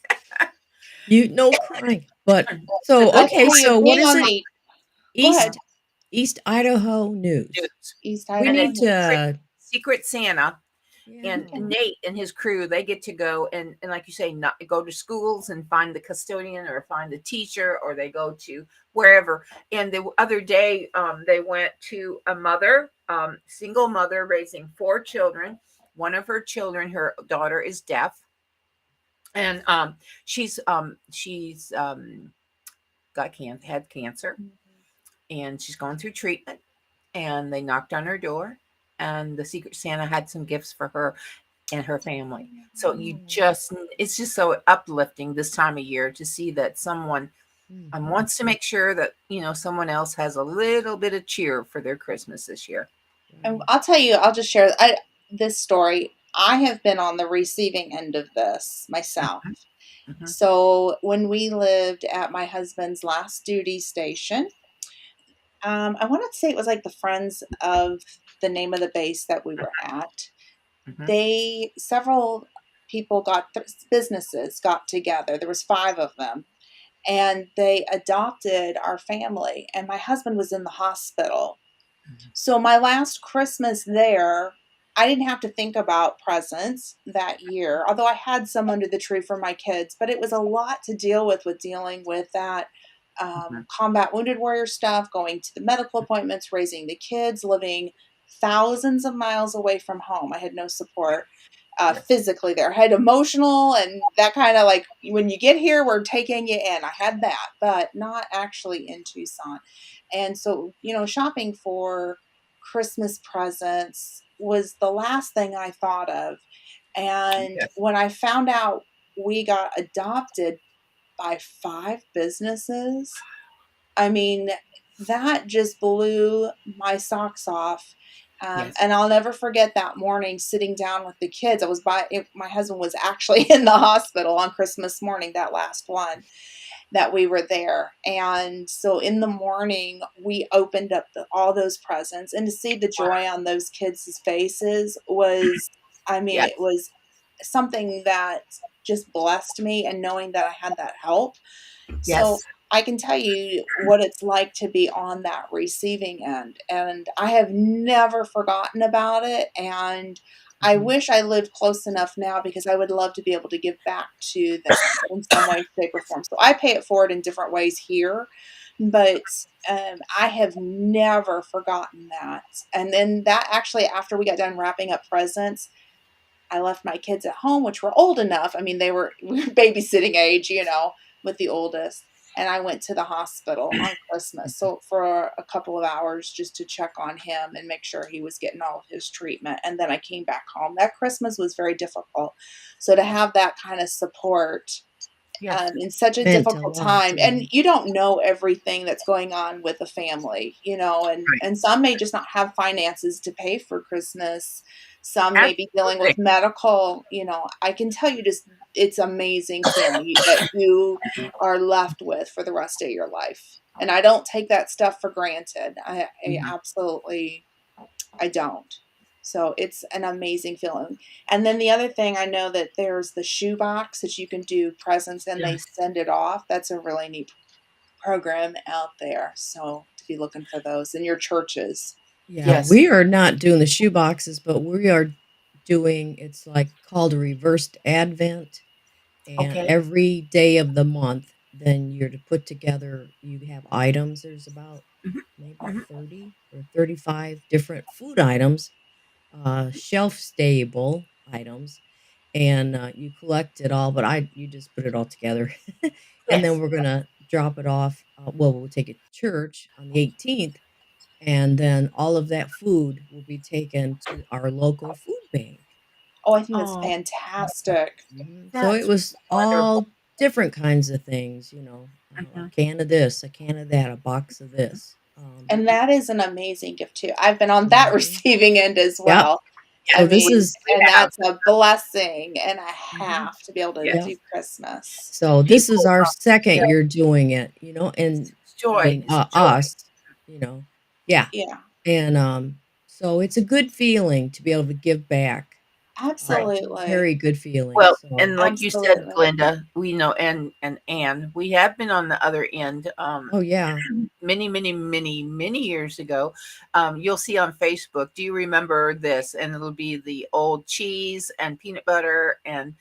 No crying, but so okay. So what is it? East Idaho News. East We Idaho need to Secret Santa. Yeah. And Nate and his crew, they get to go and like you say, not go to schools and find the custodian or find the teacher, or they go to wherever. And the other day, they went to a mother, single mother raising 4 children. One of her children, her daughter, is deaf, and she's had cancer, and she's going through treatment. And they knocked on her door, and the Secret Santa had some gifts for her and her family. So it's just so uplifting this time of year to see that someone wants to make sure that, someone else has a little bit of cheer for their Christmas this year. And I'll tell you, I'll just share this story. I have been on the receiving end of this myself. Mm-hmm. So when we lived at my husband's last duty station, I want to say it was like the Friends of the name of the base that we were at. Mm-hmm. Several people businesses got together. There was 5 of them, and they adopted our family, and my husband was in the hospital. Mm-hmm. So my last Christmas there, I didn't have to think about presents that year, although I had some under the tree for my kids, but it was a lot to deal with dealing with that combat wounded warrior stuff, going to the medical appointments, raising the kids, living thousands of miles away from home. I had no support physically there. I had emotional and that kind of like, when you get here, we're taking you in. I had that, but not actually in Tucson. And so, shopping for Christmas presents was the last thing I thought of. And when I found out we got adopted by 5 businesses, I mean, that just blew my socks off. And I'll never forget that morning sitting down with the kids. My husband was actually in the hospital on Christmas morning, that last one that we were there. And so in the morning, we opened up all those presents, and to see the joy on those kids' faces was, it was something that just blessed me, and knowing that I had that help. So I can tell you what it's like to be on that receiving end, and I have never forgotten about it. And I wish I lived close enough now, because I would love to be able to give back to them in some way, shape, or form. So I pay it forward in different ways here, but I have never forgotten that. And then that actually, after we got done wrapping up presents, I left my kids at home, which were old enough. I mean, we were babysitting age, with the oldest. And I went to the hospital on Christmas. So for a couple of hours, just to check on him and make sure he was getting all of his treatment. And then I came back home. That Christmas was very difficult. So to have that kind of support in such a difficult time, and you don't know everything that's going on with a family, and some may just not have finances to pay for Christmas. Some may be dealing with medical, I can tell you, just it's amazing feeling that you are left with for the rest of your life. And I don't take that stuff for granted. I absolutely, I don't. So it's an amazing feeling. And then the other thing, I know that there's the shoe box that you can do presents and they send it off. That's a really neat program out there. So to be looking for those in your churches. Yeah, we are not doing the shoe boxes, but we are doing, it's like called a reversed Advent. And every day of the month, then you're to put together, you have items. There's about maybe 30 or 35 different food items, shelf stable items, and you collect it all, but you just put it all together. And then we're going to drop it off. Well, we'll take it to church on the 18th, and then all of that food will be taken to our local food bank. Oh, I think that's Oh, fantastic. So it that's was wonderful. all different kinds of things, a Mhm, can of this, a can of that, a box of mhm, this. And that is an amazing gift too. I've been on that Mhm. receiving end as Yep. well. So I yes, this mean, is we and have. that's a blessing and a Mhm. half to be able to Yep. do Christmas. So this is People, our yeah, second year doing it, and it's I joy, mean, it's joy. us, you know. Yeah. Yeah, And so it's a good feeling to be able to give back. Right. absolutely. Very good feeling. Well, So, and like you said, Absolutely. Glenda, we know, and Anne, we have been on the other end, oh yeah. many, many, many, many years ago. You'll see on Facebook, do you remember this? And it'll be the old cheese and peanut butter and,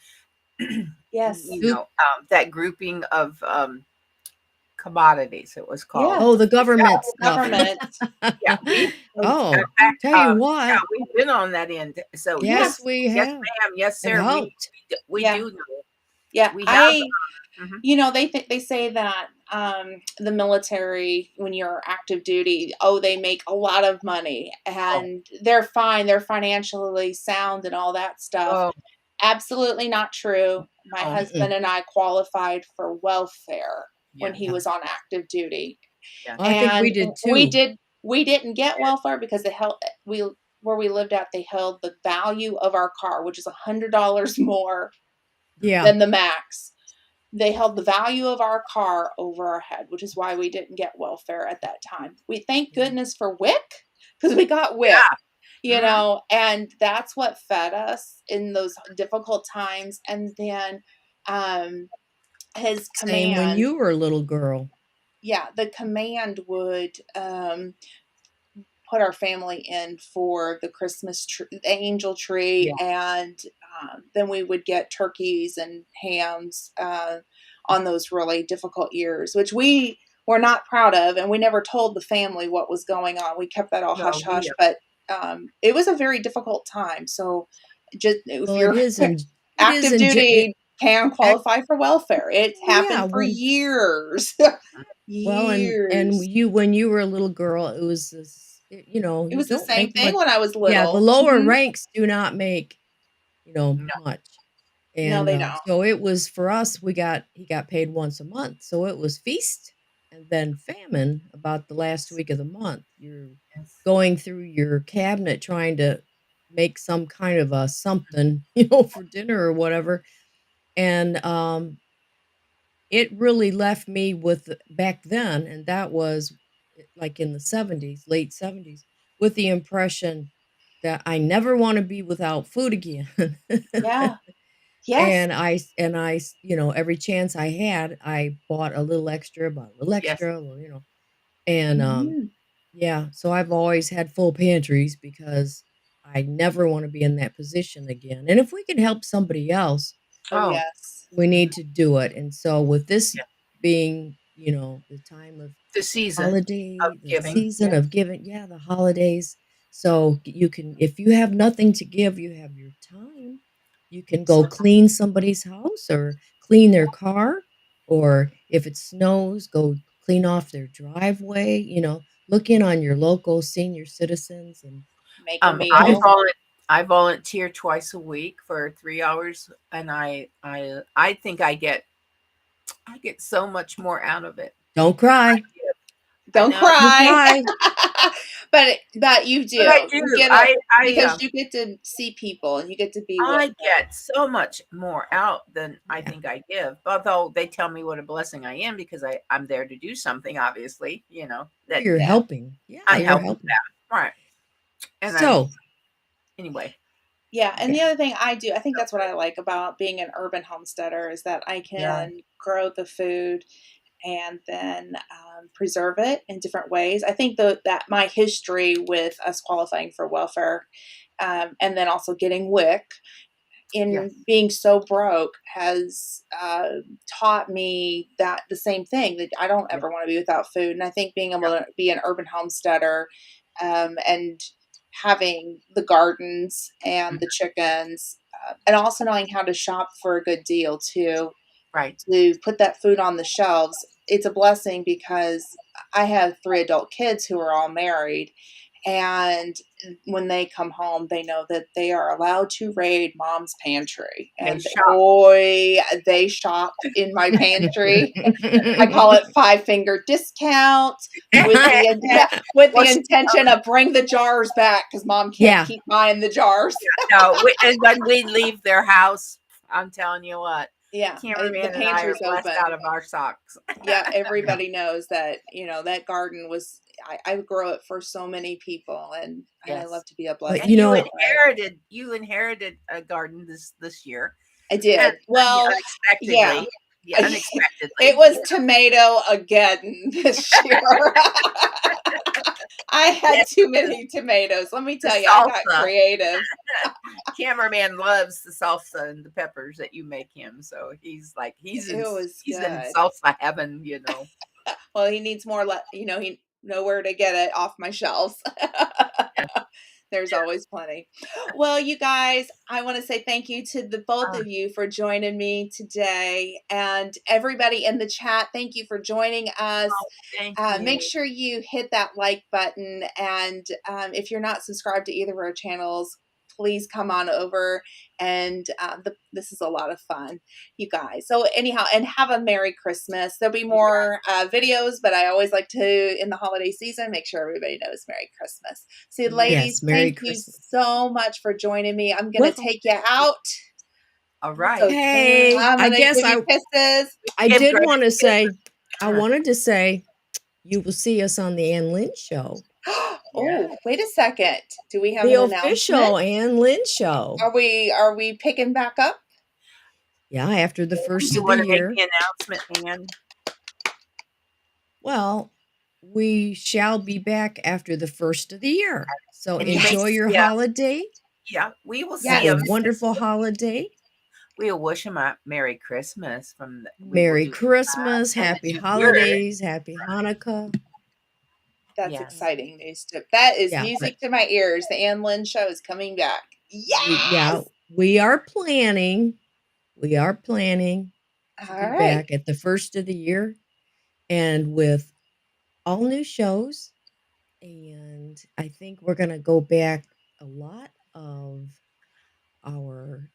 Yes. Soup. that grouping of commodities, it was called. Oh, Yes. the government The stuff. government. Yeah, we in Oh, fact, tell you yeah, what. we've been on that end. So Yes, yes, Yes. we yes, have. ma'am, yes, It sir. helped. We Yeah. do know. Yeah. We have. Mhm. They say that the military, when you're active duty, oh, they make a lot of money Oh, and they're fine. They're financially sound and all that stuff. oh, Absolutely not true. My no, husband Mm-mm. and I qualified for welfare when he yes, Yeah. was on active duty. yes, Well, I think we And did we too. did we didn't get welfare because they held we where we lived at, they held the value of our car, which is $100 more Yeah. than the max. They held the value of our car over our head, which is why we didn't get welfare at that time. We thank Yeah. goodness for WIC because we got WIC, yeah, mhm, and that's what fed us in those difficult times. And then um, his Same when command, you were a little girl. yeah, the command would put our family in for the Christmas tree, the angel tree, yeah, and then we would get turkeys and hams on those really difficult years, which we were not proud of, and we never told the family what was going on. We kept that all no, hush hush, but it was a very difficult time. So, just if Well, it you're is and it is active in duty, can act, qualify for welfare. It's oh yeah, happened for when years, well and years. you when you were a little girl, it was this, It you was the don't same make thing much. when I was Yeah, the little. lower Mhm. ranks do not make, no, much. No, And they don't. so it was for us, he got paid once a month. So it was feast and then famine about the last week of the month. You're yes, going through your cabinet trying to make some kind of a something, for dinner or whatever. And it really left me with back then, and that was like in the 70s, late 70s, with the impression that I never want to be without food again. Yeah. Yes. And every chance I had, I bought a little extra, bought a little yes, extra, and Mhm. yeah, so I've always had full pantries because I never want to be in that position again. And if we can help somebody else, Oh, oh, yes. we need to do it. And so with this yeah, being, the time of the season of holiday, the giving, season yes, of giving, yeah, the holidays. So you can, if you have nothing to give, you have your time. You can go so, clean somebody's house or clean their car, or if it snows, go clean off their driveway. Look in on your local senior citizens and Make a you I can, meal. I volunteer twice a week for 3 hours, and I think I get so much more out of it. don't cry. I Don't know, Don't cry. cry. But you but I do. You do. get a because you get to see people and you get to be with I them. get so much more out than I Yeah. think I give. Although they tell me what a blessing I am because I'm there to do something, obviously, Well, that you're Yeah. helping. Yeah, I'm you're helping helping. them. Right. And I'm So, anyway, Yeah, and okay. the other thing I do, I think so that's what I like about being an urban homesteader is that I yeah. can grow the food and then preserve it in different ways. I think that my history with us qualifying for welfare and then also getting WIC in Yes. being so broke has taught me that the same thing that I don't Yeah. ever want to be without food. And I think being able Yeah. to be an urban homesteader and having the gardens and Mhm. the chickens and also knowing how to shop for a good deal too Right. to put that food on the shelves it's a blessing because I have 3 adult kids who are all married, and when they come home, they know that they are allowed to raid mom's pantry, and boy, they shop in my pantry. I call it 5-finger discount with the intention of bring the jars back because mom can't keep buying the jars. No, and when we leave their house, I'm telling you what. Yeah, Cameraman and I are blessed out of our socks. Yeah, everybody knows that, that garden was, I grew it for so many people, and I love to be a blessing. And you inherited a garden this year. I did. Well, unexpectedly. Yeah, unexpectedly. It was tomato again this year. I had too many tomatoes. Let me tell you, I got creative. Cameraman loves the salsa and the peppers that you make him. So he's in salsa heaven, Well, he needs more, he nowhere to get it off my shelves. There's always plenty. Well, you guys, I want to say thank you to the both of you for joining me today, and everybody in the chat. Thank you for joining us. Make sure you hit that like button, and if you're not subscribed to either of our channels, please come on over, and this is a lot of fun, you guys. So anyhow, and have a Merry Christmas. There'll be more videos, but I always like to, in the holiday season, make sure everybody knows Merry Christmas. So ladies, thank you so much for joining me. I'm going to take you out. All right. So, hey, I guess kisses. I did want to say, I wanted to say, you will see us on the Ann Lynn show. Oh, wait a second. Do we have the official Ann Lynn show? Are we picking back up? Yeah, after the first of the year. Make the announcement, Ann? Well, we shall be back after the first of the year. So enjoy your holiday. Yeah, we will see a wonderful holiday. We'll wish him a Merry Christmas Merry Christmas, Happy Holidays, Happy Hanukkah. That's exciting news. That is music to my ears. The Ann Lynn show is coming back. Yes! Yeah, we are planning. To be back at the first of the year, and with all new shows. And I think we're going to go back a lot of our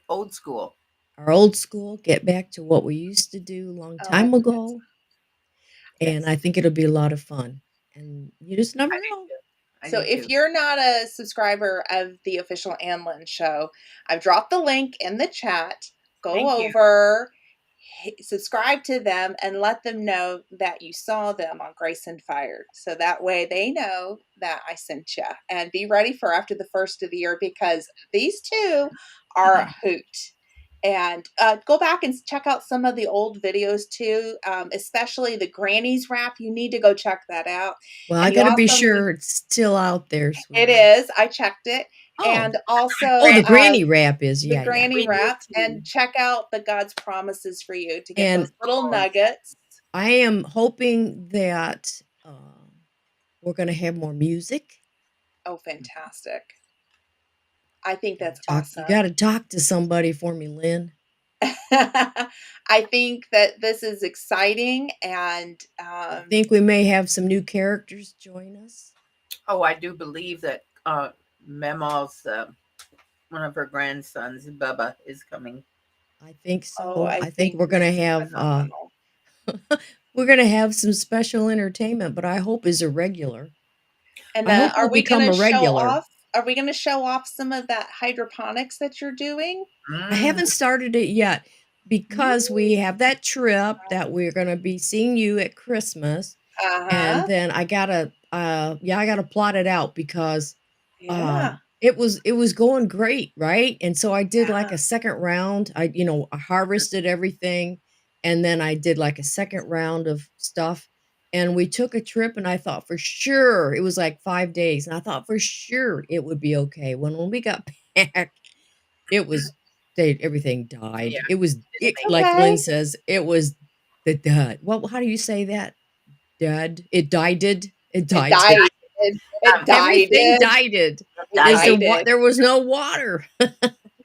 old school. Our old school, get back to what we used to do a long time ago. And I think it'll be a lot of fun. And you just never know. So if you're not a subscriber of the official Ann Lynn show, I've dropped the link in the chat. Go over, subscribe to them, and let them know that you saw them on Grace and Fire. So that way they know that I sent you. And be ready for after the first of the year, because these two are a hoot. And go back and check out some of the old videos too, especially the Granny's Rap. You need to go check that out. Well, I got to be sure it's still out there. It is. I checked it. And also, the Granny Rap is, the Granny Rap. And check out the God's Promises for You to get those little nuggets. I am hoping that we're going to have more music. Oh, fantastic. I think that's awesome. You got to talk to somebody for me, Lynn. I think that this is exciting, and I think we may have some new characters join us. Oh, I do believe that Mema's one of her grandsons, Bubba, is coming. I think so. Oh, I think we're going to have we're going to have some special entertainment, but I hope is a regular. And are we going to show off? Are we going to show off some of that hydroponics that you're doing? I haven't started it yet because we have that trip that we're going to be seeing you at Christmas. And then I got to plot it out because it was going great, right? And so I did like a second round. I harvested everything, and then I did like a second round of stuff. And we took a trip, and I thought for sure, it was like 5 days, and I thought for sure it would be okay. When we got back, everything died. Yeah, like Lynn says, it was the dud. Well, how do you say that? Dud. It died. It died. Everything died. There was no water.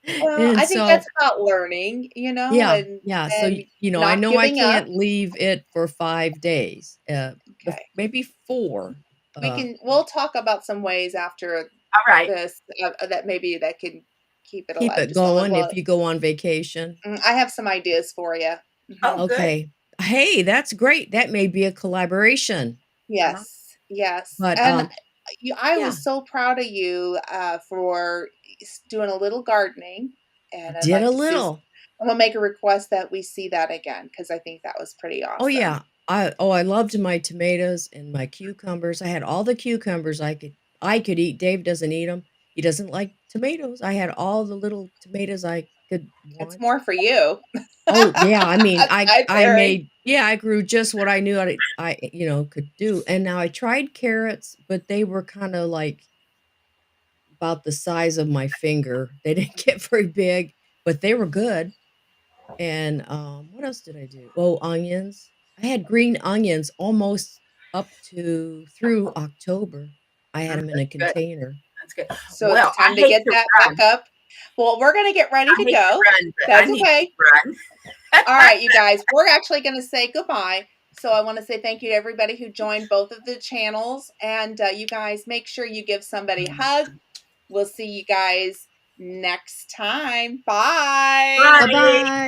Well, And I think so that's about learning, yeah, and yeah, so, and I not know I giving up. can't leave it for 5 days, Okay. maybe 4, We'll talk about some ways after All right. this, that maybe that can keep it keep alive it just a little. going Well, if you go on vacation. I have some ideas for you. Oh, good. Okay. Hey, that's great. That may be a collaboration. Uh-huh. Yes, yes, But, and I yeah, was so proud of you, for doing a little gardening, I and I'd did a like to see. little. I'm gonna make a request that we see that again because I think that was pretty Oh, awesome. yeah. I loved my tomatoes and my cucumbers. I had all the cucumbers I could eat. Dave doesn't eat them. He doesn't like tomatoes. I had all the little tomatoes I could It's want. more for you. Oh, yeah, I mean, Hi, Terry. I grew just what I knew could do, and now I tried carrots, but they were kinda, like, about the size of my finger. They didn't get very big, but they were good, and, what else did I do? Oh, onions. I had green onions almost up to through October. I had them in a That's good. container. That's good. So it's Well, time to get that back up. Well, we're gonna get ready I to hate to go. run, but I That's need to okay. run. All right, you guys, we're actually gonna say goodbye. So I want to say thank you to everybody who joined both of the channels, and you guys make sure you give somebody a hug. We'll see you guys next time. Bye. Bye. Bye-bye.